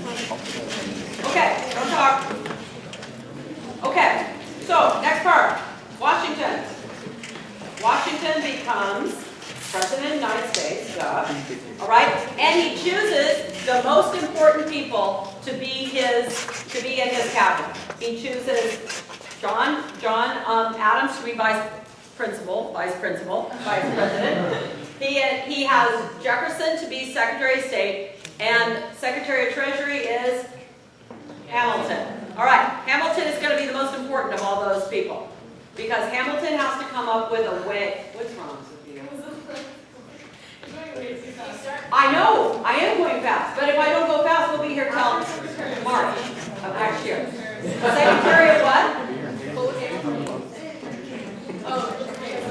Okay, don't talk. Okay, so next part, Washington. Washington becomes President of the United States, all right? And he chooses the most important people to be in his cabinet. He chooses John Adams to be vice president. He has Jefferson to be Secretary of State, and Secretary of Treasury is Hamilton. All right, Hamilton is going to be the most important of all those people because Hamilton has to come up with a way. What's wrong, Sophia? I know, I am going fast, but if I don't go fast, we'll be here till March of next year. Secretary of what?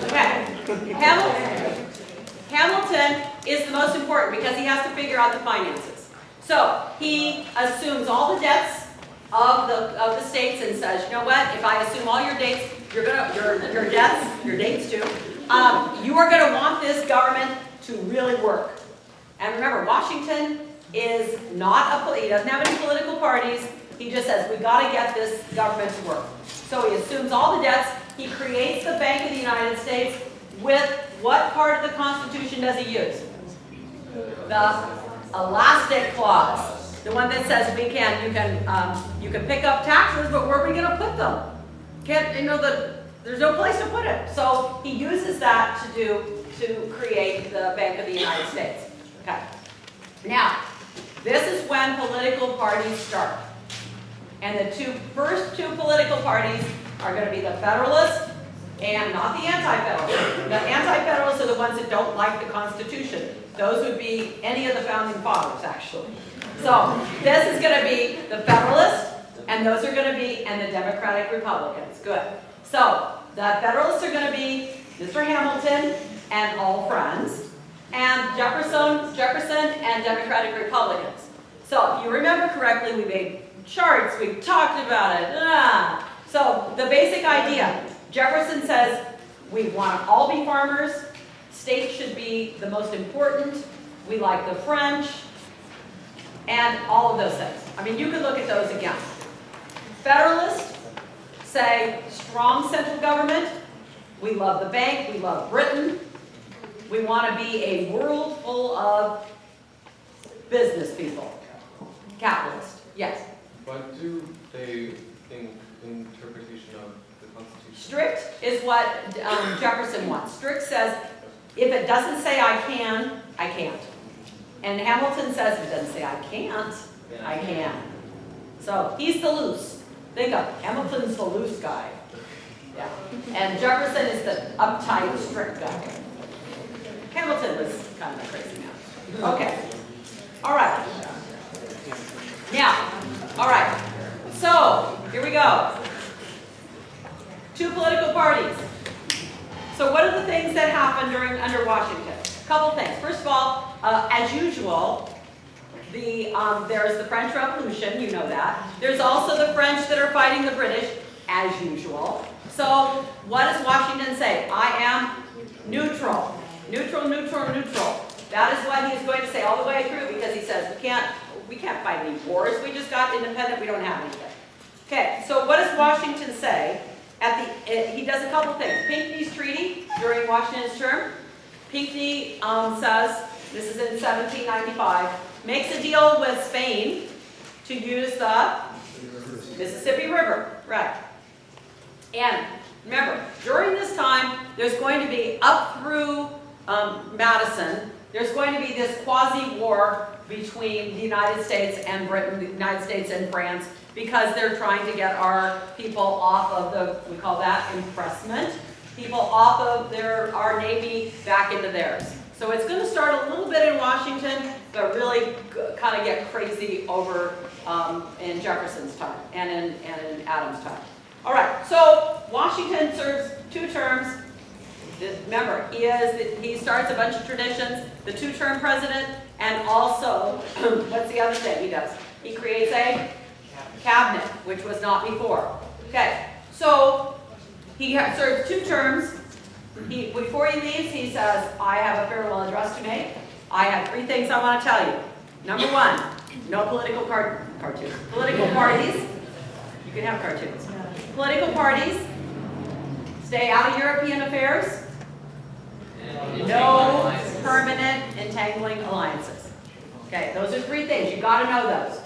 Okay. Hamilton is the most important because he has to figure out the finances. So he assumes all the debts of the states and says, you know what? If I assume all your debts, your dates too, you are going to want this government to really work. And remember, Washington is not he doesn't have any political parties. He just says, we got to get this government to work. So he assumes all the debts. He creates the Bank of the United States with what part of the Constitution does he use? The elastic clause. The one that says you can pick up taxes, but where are we going to put them? There's no place to put it. So he uses that to create the Bank of the United States. Okay. Now, this is when political parties start. And the first two political parties are going to be the Federalists and not the Anti-Federalists. The Anti-Federalists are the ones that don't like the Constitution. Those would be any of the Founding Fathers, actually. So this is going to be the Federalists, and those are going to be, and the Democratic Republicans. Good. So the Federalists are going to be Mr. Hamilton and all friends, and Jefferson and Democratic Republicans. So if you remember correctly, we made charts, we talked about it. So the basic idea, Jefferson says we want to all be farmers, states should be the most important, we like the French, and all of those things. I mean, you could look at those again. Federalists say strong central government. We love the bank. We love Britain. We want to be a world full of business people. Capitalist. Yes. What do they think interpretation of the Constitution? Strict is what Jefferson wants. Strict says, if it doesn't say I can, I can't. And Hamilton says, if it doesn't say I can't, I can. So he's the loose. Think of Hamilton's the loose guy. Yeah. And Jefferson is the uptight, strict guy. Hamilton was kind of a crazy man. Okay. All right. Now, all right. So here we go. Two political parties. So what are the things that happened under Washington? A couple things. First of all, as usual, there's the French Revolution, you know that. There's also the French that are fighting the British, as usual. So what does Washington say? I am neutral. Neutral, neutral, neutral. That is what he's going to say all the way through, because he says we can't fight any wars. We just got independent. We don't have anything. Okay, so what does Washington say? He does a couple things. Pinckney's treaty during Washington's term. Pinckney says, this is in 1795, makes a deal with Spain to use the Mississippi River. Right. And remember, during this time, there's going to be up through Madison, there's going to be this quasi-war between the United States and Britain, the United States and France, because they're trying to get our people off of we call that impressment, people off of our Navy back into theirs. So it's going to start a little bit in Washington, but really kind of get crazy over in Jefferson's time and in Adams' time. All right, so Washington serves 2 terms. Remember, he starts a bunch of traditions, the 2-term president, and also, what's the other thing he does? He creates a cabinet, which was not before. Okay, so he serves 2 terms. Before he leaves, he says, I have a farewell address to make. I have 3 things I want to tell you. Number 1, no political cartoons. Political parties, you can have cartoons. Political parties, stay out of European affairs. No permanent entangling alliances. Okay, those are 3 things. You've got to know those.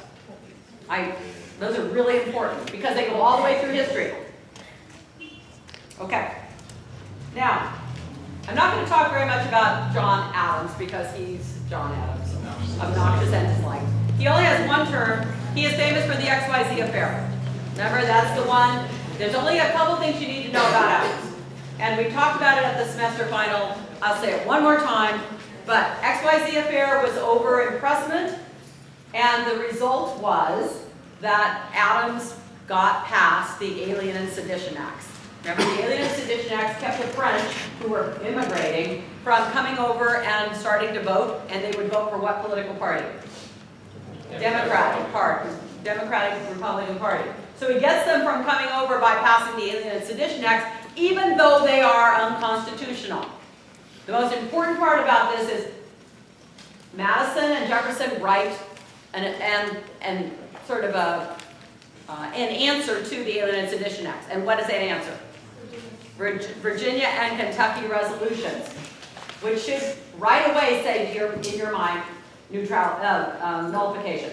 Those are really important because they go all the way through history. Okay. Now, I'm not going to talk very much about John Adams because he's John Adams. Obnoxious and disliked. He only has 1 term. He is famous for the XYZ affair. Remember, that's the one. There's only a couple things you need to know about Adams. And we talked about it at the semester final. I'll say it one more time. But XYZ affair was over impressment. And the result was that Adams got past the Alien and Sedition Acts. Remember, the Alien and Sedition Acts kept the French, who were immigrating, from coming over and starting to vote. And they would vote for what political party? Democratic Party. Democratic Republican Party. So he gets them from coming over by passing the Alien and Sedition Acts, even though they are unconstitutional. The most important part about this is Madison and Jefferson write and sort of an answer to the Alien and Sedition Acts. And what is that answer? Virginia and Kentucky resolutions, which should right away say in your mind nullification.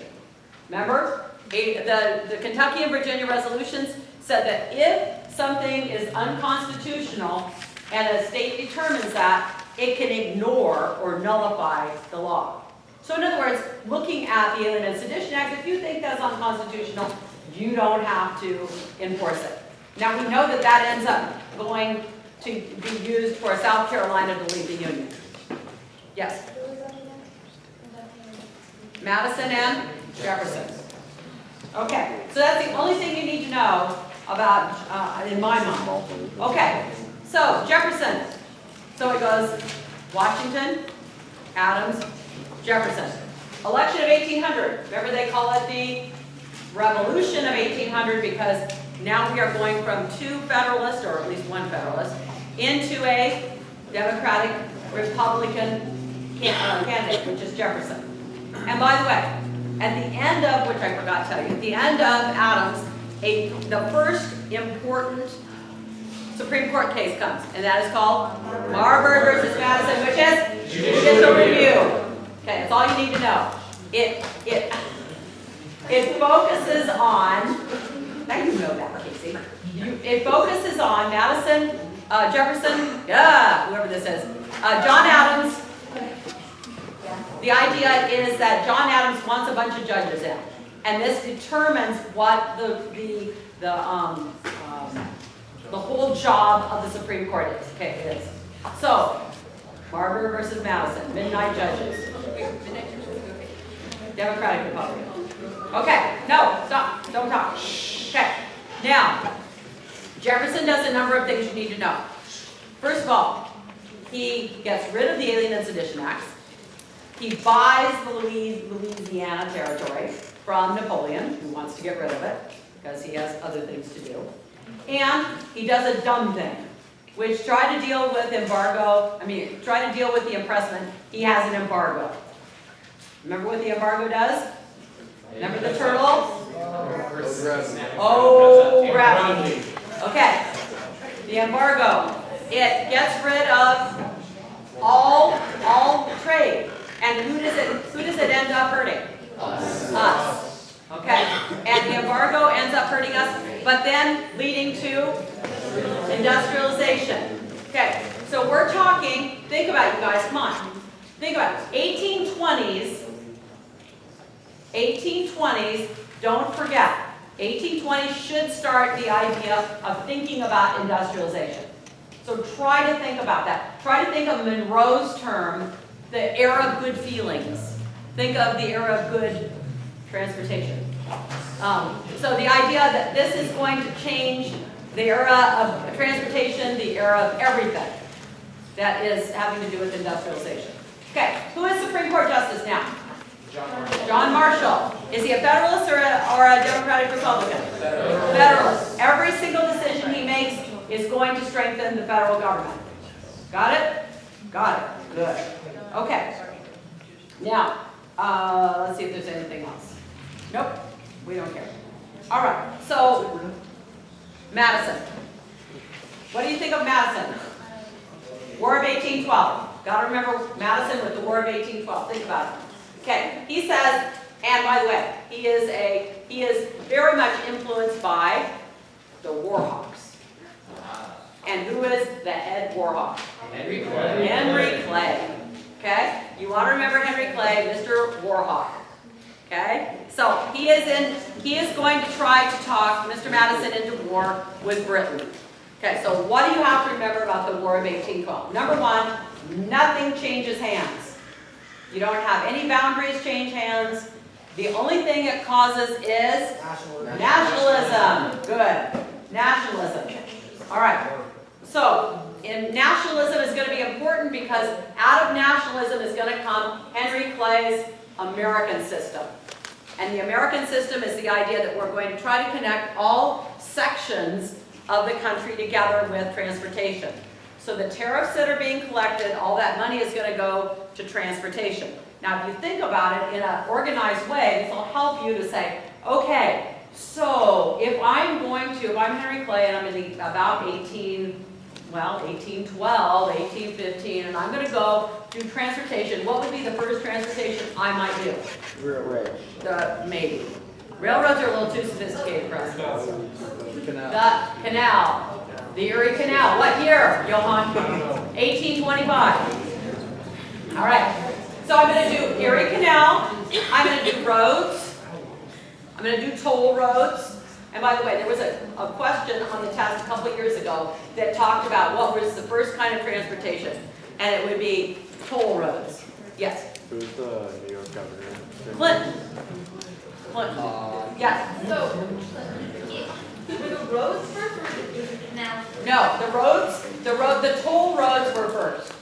Remember? The Kentucky and Virginia resolutions said that if something is unconstitutional and a state determines that, it can ignore or nullify the law. So in other words, looking at the Alien and Sedition Act, if you think that's unconstitutional, you don't have to enforce it. Now we know that that ends up going to be used for South Carolina to leave the Union. Yes? Madison and Jefferson. Okay, so that's the only thing you need to know about, in my mind. Okay, so Jefferson. So it goes Washington, Adams, Jefferson. Election of 1800. Remember they call it the Revolution of 1800 because now we are going from 2 Federalists, or at least 1 Federalist, into a Democratic Republican candidate, which is Jefferson. And by the way, At the end of, which I forgot to tell you, at the end of Adams, the first important Supreme Court case comes, and that is called Marbury versus Madison, which is judicial review. Okay, that's all you need to know. It focuses on, now you know that, Casey. It focuses on Madison, Jefferson, whoever this is, John Adams. The idea is that John Adams wants a bunch of judges in, and this determines what the whole job of the Supreme Court is. Okay, it is. So, Marbury versus Madison, midnight judges. Democratic Republican. Okay, no, stop, don't talk. Okay, now, Jefferson does a number of things you need to know. First of all, he gets rid of the Alien and Sedition Acts. He buys the Louisiana Territory from Napoleon, who wants to get rid of it, because he has other things to do. And he does a dumb thing, which tried to deal with try to deal with the impressment. He has an embargo. Remember what the embargo does? Remember the turtle? Oh, gravity. Okay. The embargo. It gets rid of all trade. And who does it end up hurting? Us. Okay. And the embargo ends up hurting us, but then leading to industrialization. Okay. So we're talking, think about it, you guys, come on. Think about it. 1820s, don't forget, 1820s should start the idea of thinking about industrialization. So try to think about that. Try to think of Monroe's term, the era of good feelings. Think of the era of good transportation. So the idea that this is going to change the era of transportation, the era of everything that is having to do with industrialization. Okay, who is Supreme Court Justice now? John Marshall. Is he a Federalist or a Democratic Republican? Federalist. Every single decision he makes is going to strengthen the federal government. Got it? Got it. Good. Okay. Now, let's see if there's anything else. Nope. We don't care. All right. So, Madison. What do you think of Madison? War of 1812. Got to remember Madison with the War of 1812. Think about it. Okay, he says, and by the way, he is very much influenced by the Warhawks. And who is the head Warhawk? Henry Clay. Henry Clay. Okay, you want to remember Henry Clay, Mr. Warhawk. Okay, so he is going to try to talk Mr. Madison into war with Britain. Okay, so what do you have to remember about the War of 1812? Number one, nothing changes hands. You don't have any boundaries change hands. The only thing it causes is nationalism. Good. Nationalism. All right. So, nationalism is going to be important because out of nationalism is going to come Henry Clay's American system. And the American system is the idea that we're going to try to connect all sections of the country together with transportation. So the tariffs that are being collected, all that money is going to go to transportation. Now, if you think about it in an organized way, this will help you to say, okay, so if I'm Henry Clay and I'm in about 1812, 1815, and I'm going to go do transportation, what would be the first transportation I might do? Railroad. Maybe. Railroads are a little too sophisticated for us. Canal. The canal. The Erie Canal. What year, Johan? 1825. All right. So I'm going to do Erie Canal. I'm going to do roads. I'm going to do toll roads. And by the way, there was a question on the test a couple of years ago that talked about what was the first kind of transportation. And it would be toll roads. Yes? Who's the New York governor? Clinton. Clinton. Yes? So, were the roads first or the canal? No, the toll roads were first.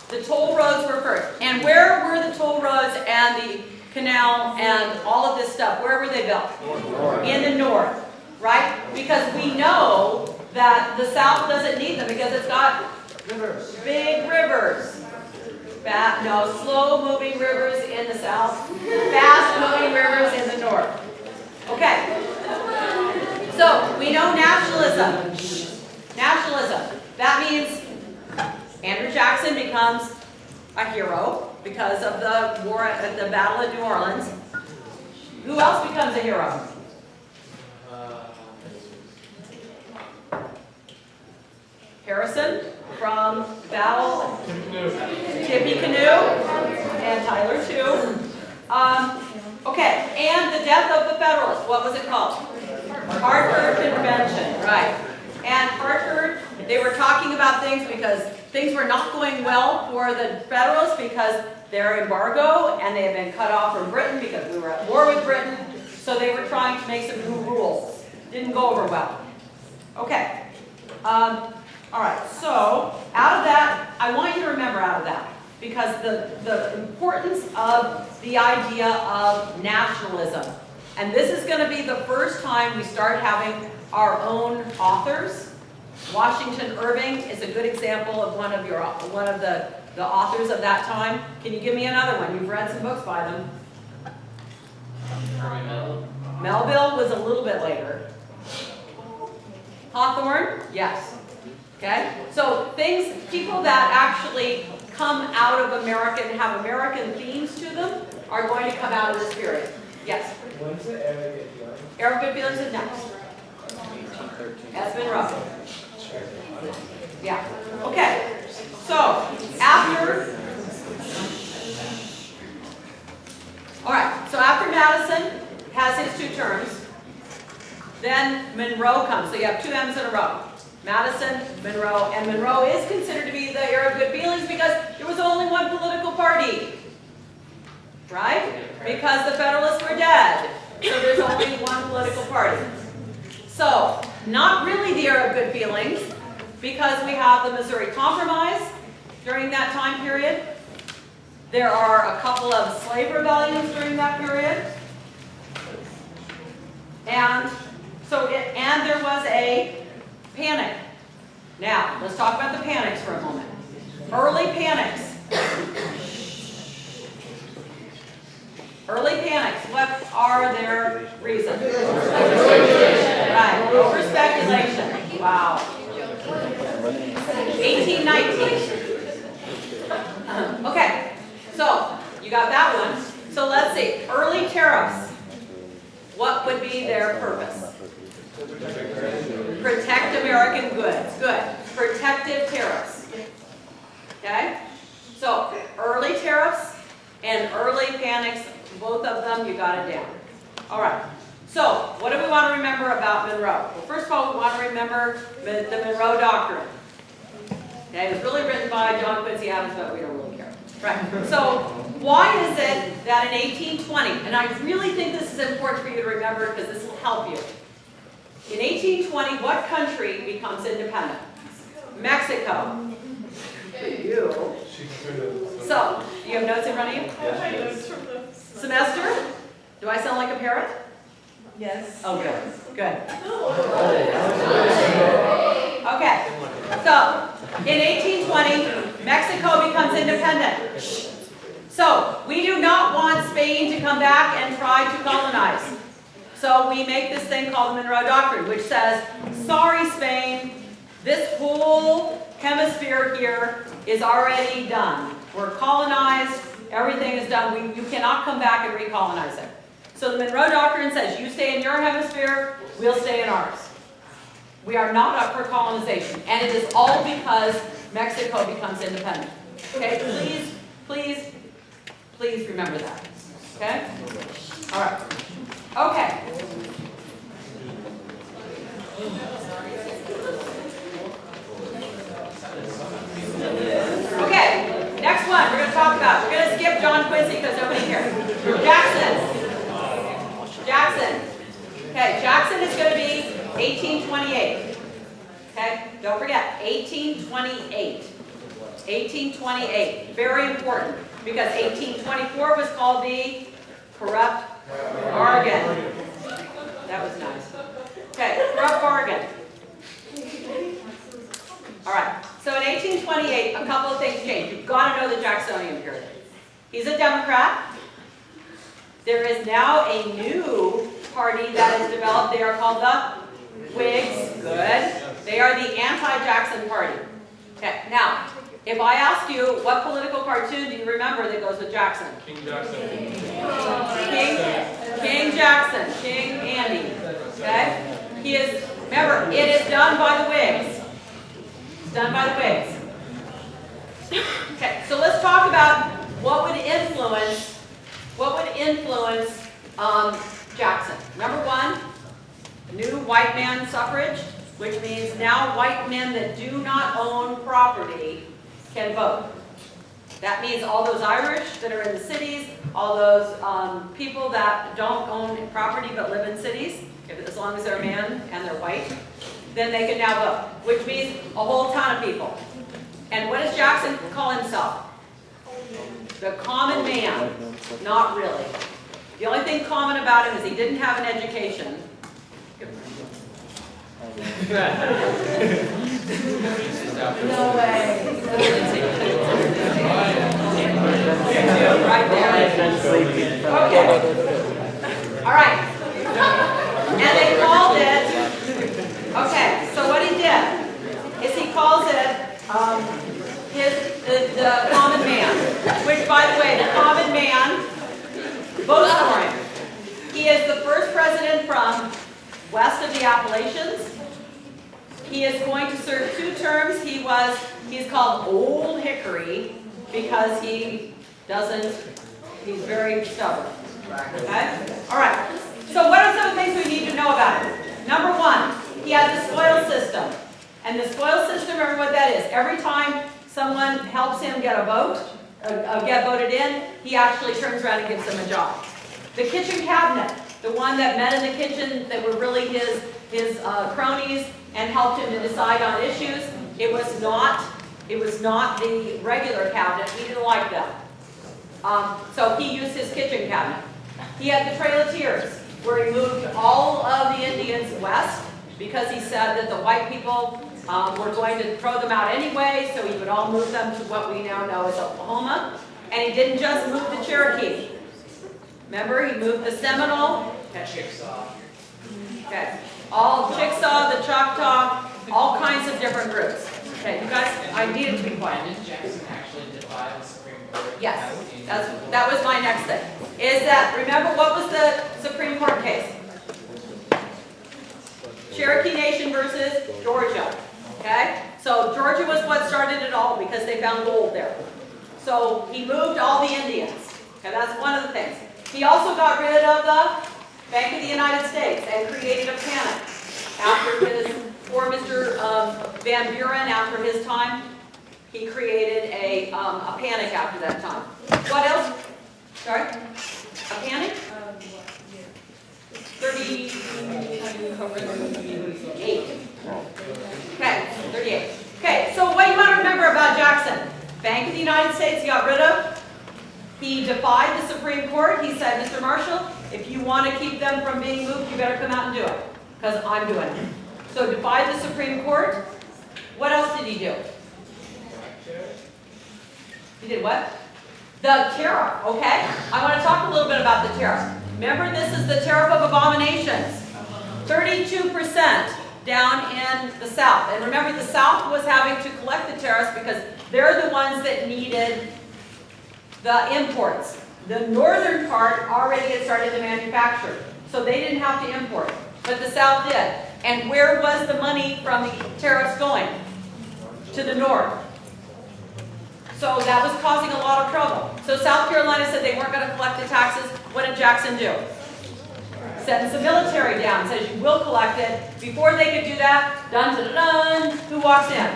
The toll roads were first. And where were the toll roads and the canal and all of this stuff? Where were they built? North. In the north, right? Because we know that the south doesn't need them because it's got big rivers. No, slow-moving rivers in the south, fast-moving rivers in the north. Okay. So, we know nationalism. Nationalism. That means Andrew Jackson becomes a hero because of the war at the Battle of New Orleans. Who else becomes a hero? Harrison from Battle, Tippy Canoe, and Tyler too. Okay, and the death of the Federalists. What was it called? Hartford Convention, right. And Hartford, they were talking about things because things were not going well for the Federalists because their embargo, and they had been cut off from Britain because we were at war with Britain. So they were trying to make some new rules. Didn't go over well. Okay. All right, so out of that, I want you to remember out of that, because the importance of the idea of nationalism. And this is going to be the first time we start having our own authors. Washington Irving is a good example of one of the authors of that time. Can you give me another one? You've read some books by them. Melville was a little bit later. Hawthorne? Yes. Okay? So people that actually come out of America and have American themes to them are going to come out of this period. Yes? When's the Arab Good Feelings? Arab Good Feelings is next. Esmond Russell. Yeah. Okay. So, after... Alright, so after Madison has his 2 terms, then Monroe comes. So you have 2 M's in a row. Madison, Monroe, and Monroe is considered to be the era of good feelings because there was only one political party, right? Because the Federalists were dead, so there's only one political party. So, not really the era of good feelings because we have the Missouri Compromise during that time period. There are a couple of slave rebellions during that period. And there was a panic. Now, let's talk about the panics for a moment. Early panics. Early panics, what are their reasons? Right, over speculation. Wow. 1819. Okay, so you got that one. So let's see, early tariffs. What would be their purpose? Protect American goods. Good. Protective tariffs. Okay? So, early tariffs and early panics, both of them, you got it down. All right. So, what do we want to remember about Monroe? Well, first of all, we want to remember the Monroe Doctrine. Okay? It was really written by John Quincy Adams, but we don't really care. Right. So, why is it that in 1820, and I really think this is important for you to remember because this will help you. In 1820, what country becomes independent? Mexico. You. So, do you have notes in front of you? Yes. Semester? Do I sound like a parrot? Yes. Oh, good. Good. Okay. So, in 1820, Mexico becomes independent. So, we do not want Spain to come back and try to colonize. So we make this thing called the Monroe Doctrine, which says, sorry Spain, this whole hemisphere here is already done. We're colonized, everything is done. You cannot come back and recolonize it. So the Monroe Doctrine says, you stay in your hemisphere, we'll stay in ours. We are not up for colonization. And it is all because Mexico becomes independent. Okay, please remember that. Okay? All right. Okay. Okay, next one we're going to talk about. We're going to skip John Quincy because nobody here. Jackson. Okay, Jackson is going to be 1828. Okay, don't forget, 1828. 1828, very important, because 1824 was called the corrupt bargain. That was nice. Okay, corrupt bargain. All right, so in 1828, a couple of things changed. You got to know the Jacksonian period. He's a Democrat. There is now a new party that has developed. They are called the Whigs. Good. They are the anti-Jackson party. Okay, now, if I ask you what political cartoon do you remember that goes with Jackson? King Jackson. King Jackson, King Andy. Okay? He is, remember, it is done by the Whigs. It's done by the Whigs. Okay, so let's talk about what would influence Jackson. Number one, new white man suffrage, which means now white men that do not own property can vote. That means all those Irish that are in the cities, all those people that don't own property but live in cities, as long as they're a man and they're white, then they can now vote, which means a whole ton of people. And what does Jackson call himself? The common man. Not really. The only thing common about him is he didn't have an education. No way. Right there. Okay. All right. And they called it, okay, so what he did is he calls it the common man, which, by the way, the common man votes for him. He is the first president from west of the Appalachians. He is going to serve 2 terms. He's called Old Hickory because he's very stubborn. Okay? All right. So what are some of the things we need to know about him? Number one, he had the spoil system. And the spoil system, remember what that is. Every time someone helps him get a vote, get voted in, he actually turns around and gives them a job. The kitchen cabinet, the one that met in the kitchen that were really his cronies and helped him to decide on issues, it was not the regular cabinet. He didn't like that. So he used his kitchen cabinet. He had the Trail of Tears, where he moved all of the Indians west because he said that the white people were going to throw them out anyway, so he would all move them to what we now know as Oklahoma. And he didn't just move the Cherokee. Remember, he moved the Seminole. Chickasaw. Okay. All Chickasaw, the Choctaw, all kinds of different groups. Okay, you guys, I needed to be quiet. Did Jackson actually defy the Supreme Court? Yes, that was my next thing. Is that, remember what was the Supreme Court case? Cherokee Nation versus Georgia. Okay? So Georgia was what started it all because they found gold there. So he moved all the Indians. Okay, that's one of the things. He also got rid of the Bank of the United States and created a panic after for Mr. Van Buren, after his time. He created a panic after that time. What else? Sorry? A panic? 38. Okay, 38. Okay, so what do you want to remember about Jackson? Bank of the United States he got rid of. He defied the Supreme Court. He said, Mr. Marshall, if you want to keep them from being moved, you better come out and do it, because I'm doing it. So defied the Supreme Court. What else did he do? He did what? The tariff, okay? I want to talk a little bit about the tariff. Remember, this is the tariff of abominations. 32% down in the South. And remember, the South was having to collect the tariffs because they're the ones that needed the imports. The northern part already had started to manufacture, so they didn't have to import. But the South did. And where was the money from the tariffs going? To the north. So that was causing a lot of trouble. So South Carolina said they weren't going to collect the taxes. What did Jackson do? Sends the military down, says you will collect it. Before they could do that, dun dun dun, who walks in?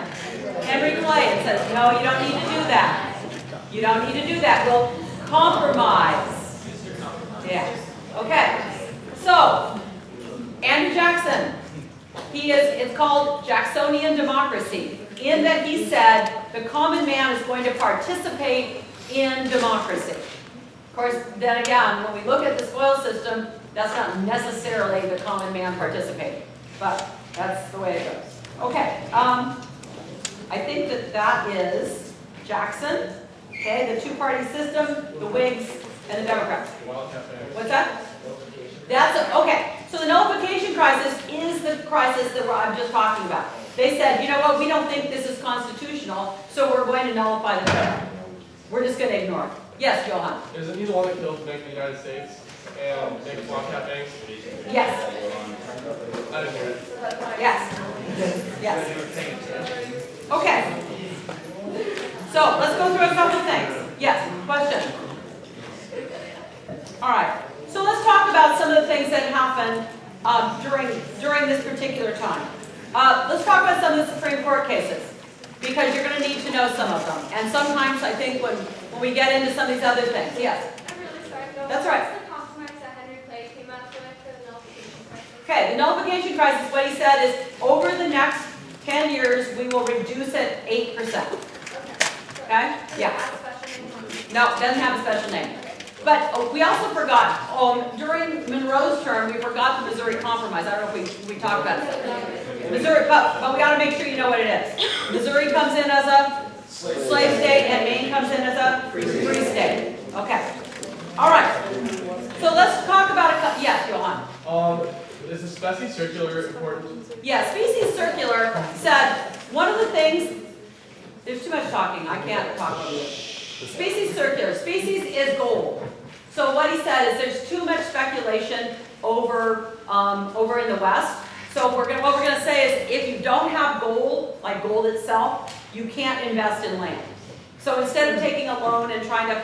Henry Clay, and says, no, you don't need to do that. You don't need to do that. We'll compromise. Yeah. Okay. So, Andrew Jackson, it's called Jacksonian democracy, in that he said the common man is going to participate in democracy. Of course, then again, when we look at the spoil system, that's not necessarily the common man participating, but that's the way it goes. Okay, I think that is Jackson. Okay, the two-party system, the Whigs and the Democrats. Wildcat Bank. What's that? Okay, so the nullification crisis is the crisis that I'm just talking about. They said, you know what, we don't think this is constitutional, so we're going to nullify the bill. We're just going to ignore it. Yes, Johan? Isn't he the one that killed the Bank of the United States and named Wildcat Banks? Yes. I didn't hear it. Yes. Yes. Okay. So let's go through a couple things. Yes, question. All right. So let's talk about some of the things that happened during this particular time. Let's talk about some of the Supreme Court cases, because you're going to need to know some of them. And sometimes I think when we get into some of these other things, yes. I'm really sorry, though. That's right. What's the compromise that Henry Clay came up with for the nullification crisis? Okay, the nullification crisis, what he said is over the next 10 years, we will reduce it 8%. Okay. So Okay? does it Yeah. have a special name? No, it doesn't have a special name. But we also forgot, during Monroe's term, we forgot the Missouri Compromise. I don't know if we talked about it. Missouri, but we got to make sure you know what it is. Missouri comes in as a slave state, and Maine comes in as a free state. Okay. All right. So let's talk about a couple. Yes, Johan. Is the species circular important? Yeah, species circular said one of the things. There's too much talking. I can't talk to you. Species circular. Species is gold. So what he said is there's too much speculation over in the West. So what we're going to say is if you don't have gold, like gold itself, you can't invest in land. So instead of taking a loan and trying to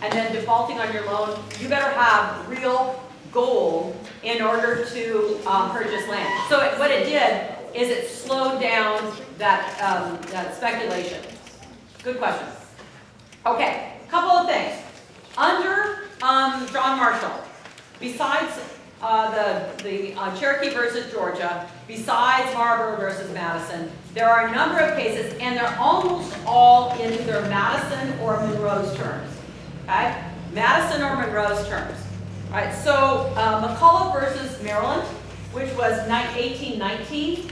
and then defaulting on your loan, you better have real gold in order to purchase land. So what it did is it slowed down that speculation. Good question. Okay, couple of things. Under John Marshall, besides the Cherokee versus Georgia, besides Marlborough versus Madison, there are a number of cases, and they're almost all in either Madison or Monroe's terms. Okay, Madison or Monroe's terms. All right. So McCullough versus Maryland, which was 1819.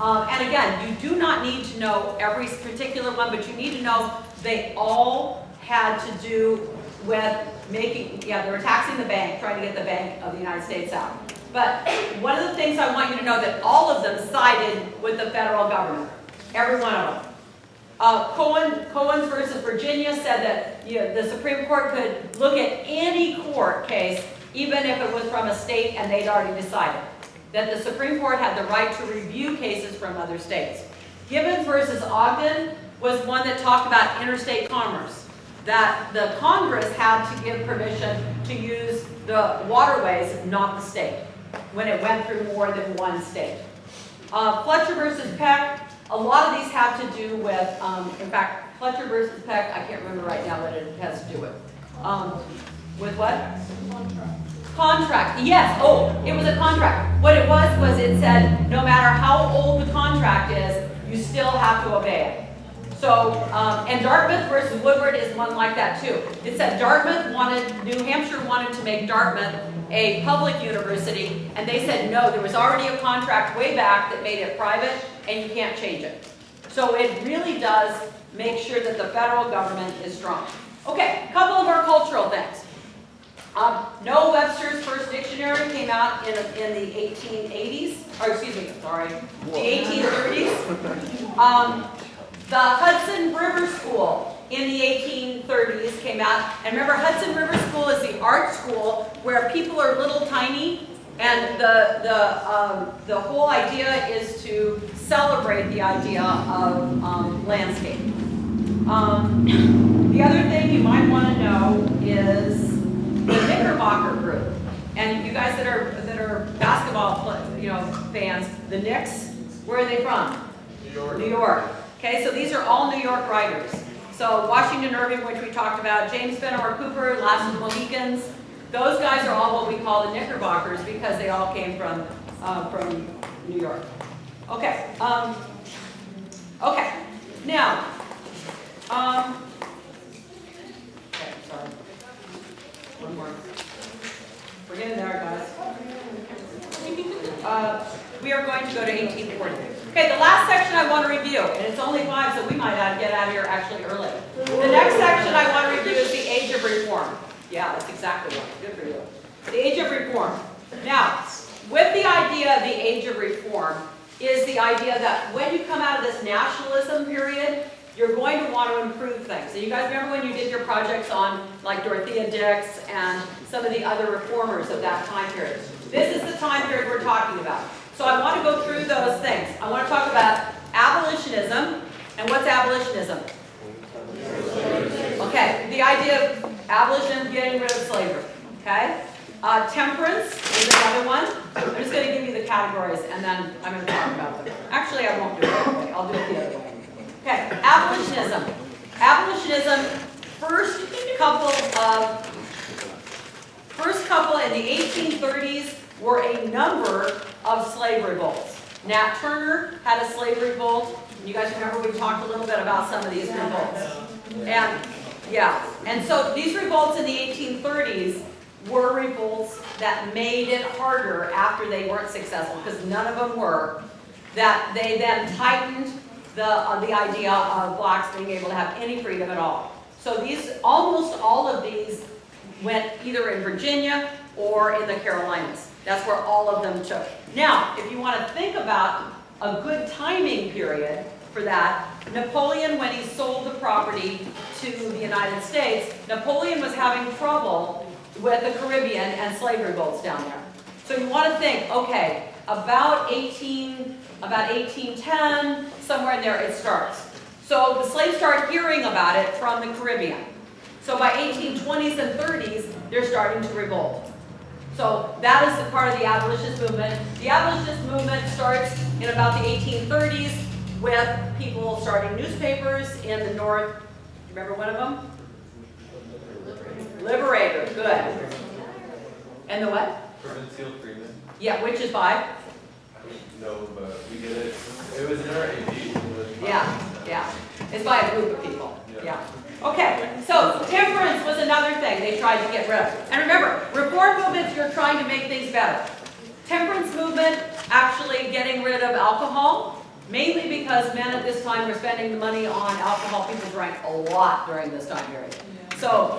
And again, you do not need to know every particular one, but you need to know they all had to do with they were taxing the bank, trying to get the Bank of the United States out. But one of the things I want you to know that all of them sided with the federal government, every one of them. Cohen's versus Virginia said that the Supreme Court could look at any court case, even if it was from a state and they'd already decided. That the Supreme Court had the right to review cases from other states. Gibbons versus Ogden was one that talked about interstate commerce, that the Congress had to give permission to use the waterways, not the state, when it went through more than one state. Fletcher versus Peck, a lot of these have to do with, in fact, Fletcher versus Peck, I can't remember right now what it has to do with. With what? Contract, yes. Oh, it was a contract. What it was it said no matter how old the contract is, you still have to obey it. So, and Dartmouth versus Woodward is one like that too. It said New Hampshire wanted to make Dartmouth a public university, and they said no, there was already a contract way back that made it private, and you can't change it. So it really does make sure that the federal government is strong. Okay, a couple of our cultural things. Noah Webster's first dictionary came out in the 1880s, or excuse me, sorry, the 1830s. The Hudson River School in the 1830s came out, and remember Hudson River School is the art school where people are little tiny, and the whole idea is to celebrate the idea of landscape. The other thing you might want to know is the Knickerbocker group, and you guys that are basketball fans, the Knicks, where are they from? New York. New York. Okay, so these are all New York writers. So Washington Irving, which we talked about, James Fenimore Cooper, Last of the Mohicans, those guys are all what we call the Knickerbockers because they all came from New York. Okay. Okay. Now. Okay, sorry. One more. We're getting there, guys. We are going to go to 1840. Okay, the last section I want to review, and it's only 5, so we might get out of here actually early. The next section of reform. Yeah, that's exactly right. Good for you. The age of reform. Now, with the idea of the age of reform is the idea that when you come out of this nationalism period, you're going to want to improve things. And you guys remember when you did your projects on like Dorothea Dix and some of the other reformers of that time period. This is the time period we're talking about. So I want to go through those things. I want to talk about abolitionism. And what's abolitionism? Okay, the idea of abolition, getting rid of slavery. Okay? Temperance is another one. I'm just going to give you the categories and then I'm going to talk about them. Actually, I won't do it that way. I'll do it the other way. Okay, abolitionism. Abolitionism, first couple in the 1830s were a number of slave revolts. Nat Turner had a slave revolt. You guys remember we talked a little bit about some of these revolts. And so these revolts in the 1830s were revolts that made it harder after they weren't successful, because none of them were, that they then tightened the idea of blacks being able to have any freedom at all. So almost all of these went either in Virginia or in the Carolinas. That's where all of them took. Now, if you want to think about a good timing period for that, Napoleon, when he sold the property to the United States, Napoleon was having trouble with the Caribbean and slave revolts down there. So you want to think, okay, about 1810, somewhere in there it starts. So the slaves start hearing about it from the Caribbean. So by 1820s and 30s, they're starting to revolt. So that is the part of the abolitionist movement. The abolitionist movement starts in about the 1830s with people starting newspapers in the North. Do you remember one of them? Liberator, good. And the what? Provincial Freeman. Yeah, which is by? No, but we did it. It was in our AP. Yeah. It's by a group of people. Yeah. Okay, so temperance was another thing they tried to get rid of. And remember, reform movements, you're trying to make things better. Temperance movement, actually getting rid of alcohol, mainly because men at this time were spending the money on alcohol. People drank a lot during this time period. So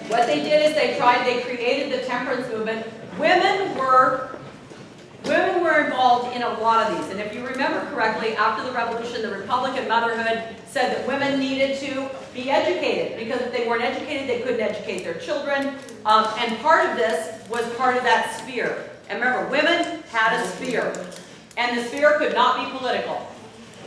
what they did is they created the temperance movement. Women were involved in a lot of these. And if you remember correctly, after the revolution, the Republican motherhood said that women needed to be educated, because if they weren't educated, they couldn't educate their children. And part of this was part of that sphere. And remember, women had a sphere, and the sphere could not be political.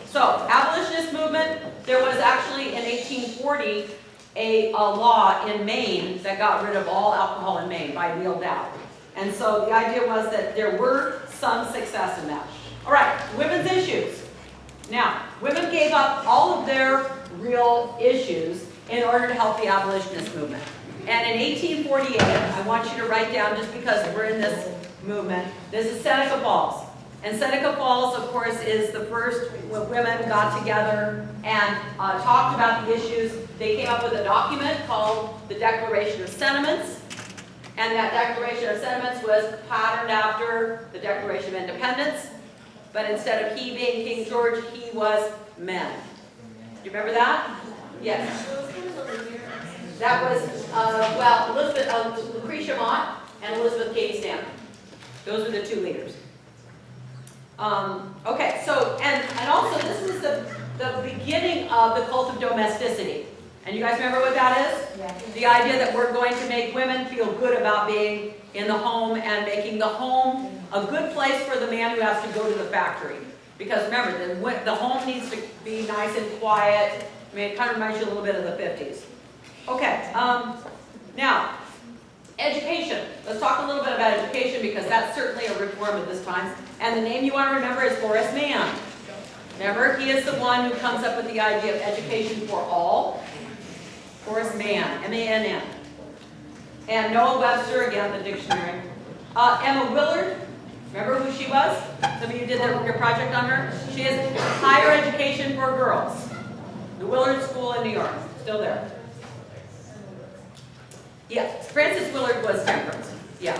So, abolitionist movement, there was actually in 1840 a law in Maine that got rid of all alcohol in Maine by Neil Dow. And so the idea was that there were some success in that. All right, women's issues. Now, women gave up all of their real issues in order to help the abolitionist movement. And in 1848, I want you to write down, just because we're in this movement, this is Seneca Falls. And Seneca Falls, of course, is the first when women got together and talked about the issues. They came up with a document called the Declaration of Sentiments. And that Declaration of Sentiments was patterned after the Declaration of Independence. But instead of he being King George, he was men. Do you remember that? Yes. That was, Lucretia Mott and Elizabeth Cady Stanton. Those were the two leaders. Okay, so, and also this was the beginning of the cult of domesticity. And you guys remember what that is? Yeah. The idea that we're going to make women feel good about being in the home and making the home a good place for the man who has to go to the factory. Because remember, the home needs to be nice and quiet. I mean, it kind of reminds you a little bit of the 50s. Okay, now, education. Let's talk a little bit about education, because that's certainly a reform at this time. And the name you want to remember is Horace Mann. Remember, he is the one who comes up with the idea of education for all. Horace Mann, M-A-N-N. And Noah Webster, again, the dictionary. Emma Willard, remember who she was? Some of you did your project on her. She is higher education for girls. The Willard School in New York, still there. Yeah, Frances Willard was temperance. Yeah.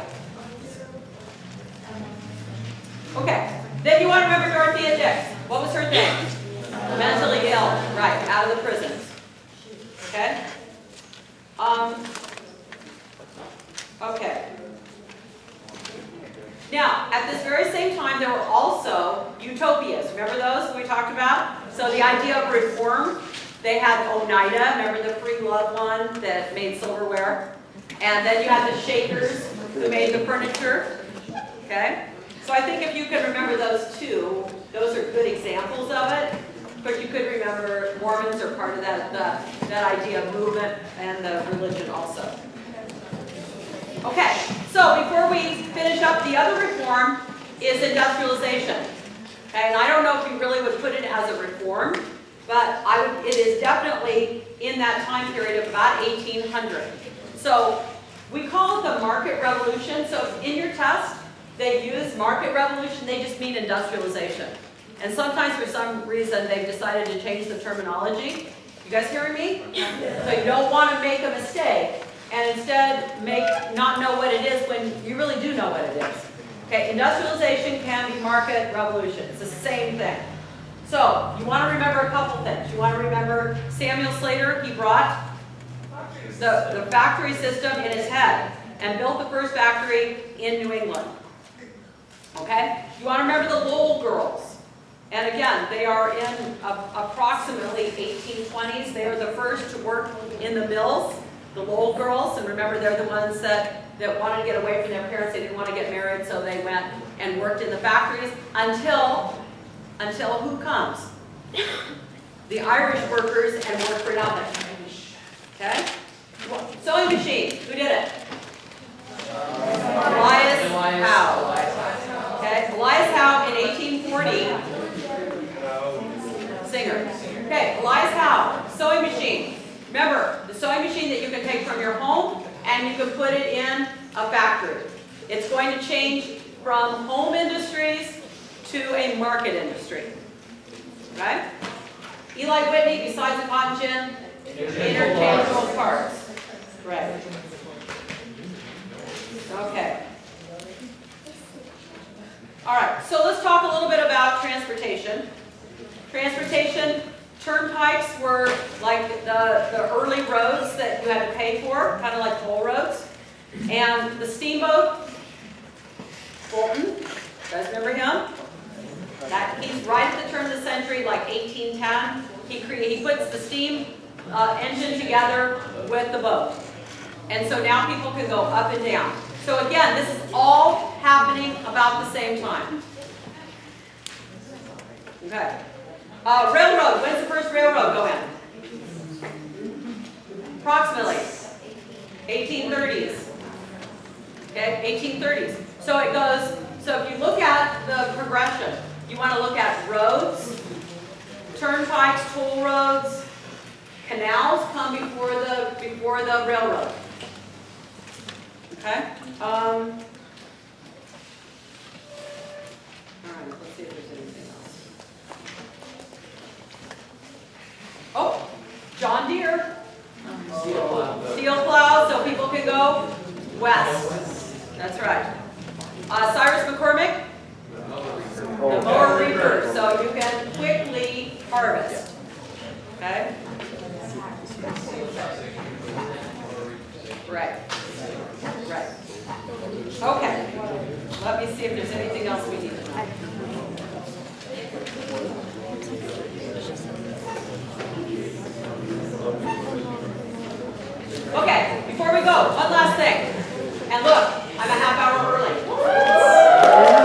Okay, then you want to remember Dorothea Dix. What was her thing? Mentally ill, right, out of the prisons. Okay? Okay. Now, at this very same time, there were also utopias. Remember those we talked about? So the idea of reform, they had Oneida, remember the free love one that made silverware? And then you had the Shakers who made the furniture. Okay? So I think if you can remember those two, those are good examples of it. But you could remember Mormons are part of that idea of movement and the religion also. Okay, so before we finish up, the other reform is industrialization. Okay, and I don't know if you really would put it as a reform, but it is definitely in that time period of about 1800. So we call it the market revolution. So in your test, they use market revolution, they just mean industrialization. And sometimes for some reason they've decided to change the terminology. You guys hearing me? So you don't want to make a mistake and instead not know what it is when you really do know what it is. Okay, industrialization can be market revolution. It's the same thing. So you want to remember a couple things. You want to remember Samuel Slater, he brought the factory system in his head and built the first factory in New England. Okay? You want to remember the Lowell girls. And again, they are in approximately 1820s. They are the first to work in the mills, the Lowell girls. And remember, they're the ones that wanted to get away from their parents. They didn't want to get married, so they went and worked in the factories until who comes? The Irish workers and work for nothing. Okay? Sewing machine. Who did it? Elias Howe. Okay, Elias Howe in 1840. Singer. Okay, Elias Howe, sewing machine. Remember, the sewing machine that you can take from your home and you can put it in a factory. It's going to change from home industries to a market industry. Right? Eli Whitney, besides the cotton gin, interchangeable parts. Right. Okay. All right, so let's talk a little bit about transportation. Transportation, turnpikes were like the early roads that you had to pay for, kind of like toll roads. And the steamboat, Fulton, you guys remember him? He's right at the turn of the century, like 1810. He puts the steam engine together with the boat. And so now people can go up and down. So again, this is all happening about the same time. Okay. Railroad. When's the first railroad go in? Approximately 1830s. Okay, 1830s. So it goes. So if you look at the progression, you want to look at roads, turnpikes, toll roads, canals come before the railroad. Okay. All right. Let's see if there's anything else. Oh, John Deere. Steel plow, so people can go west. That's right. Cyrus McCormick. The mower reaper, so you can quickly harvest. Okay. Right. Right. Okay. Let me see if there's anything else we need to know. Okay, before we go, one last thing. And look, I'm a half hour early.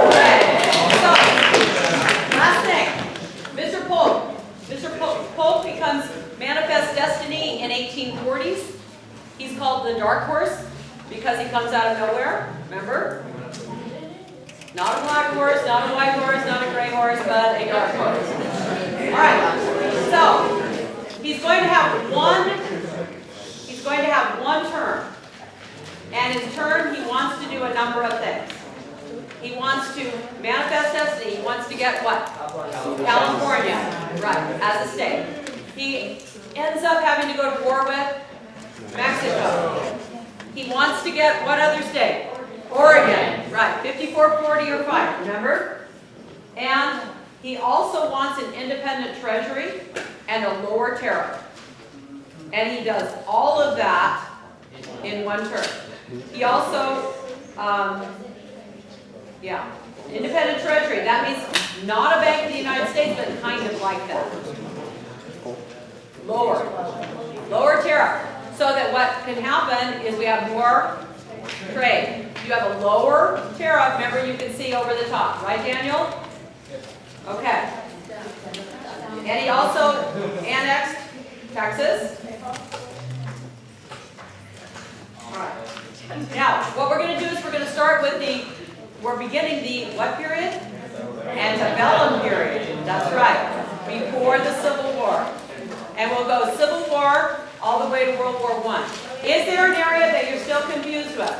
Okay. So, last thing. Mr. Polk. Mr. Polk becomes Manifest Destiny in 1840s. He's called the Dark Horse because he comes out of nowhere, remember? Not a black horse, not a white horse, not a gray horse, but a dark horse. All right, so he's going to have one term. And his term, he wants to do a number of things. He wants to manifest destiny. He wants to get what? California, right, as a state. He ends up having to go to war with Mexico. He wants to get what other state? Oregon, right, 5440 or 5, remember? And he also wants an independent treasury and a lower tariff. And he does all of that in one term. He also, yeah, independent treasury. That means not a bank of the United States, but kind of like that. Lower tariff. So that what can happen is we have more trade. You have a lower tariff, remember you can see over the top, right Daniel? Okay. And he also annexed Texas. All right. Now, what we're going to do is we're going to start with we're beginning the what period? Antebellum period. That's right. Before the Civil War. And we'll go Civil War all the way to World War I. Is there an area that you're still confused with?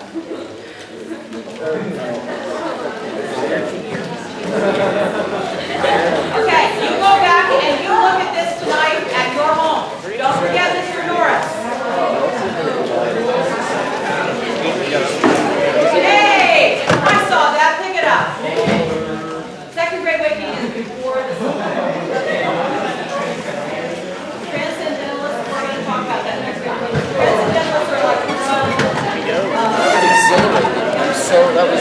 Okay, you go back and you look at this tonight at your home. Don't forget Mr. Norris. Hey, I saw that. Pick it up. Second grade waking is before the Civil War. Transcendentalists, we're going to talk about that next time. Transcendentalists are like, So that was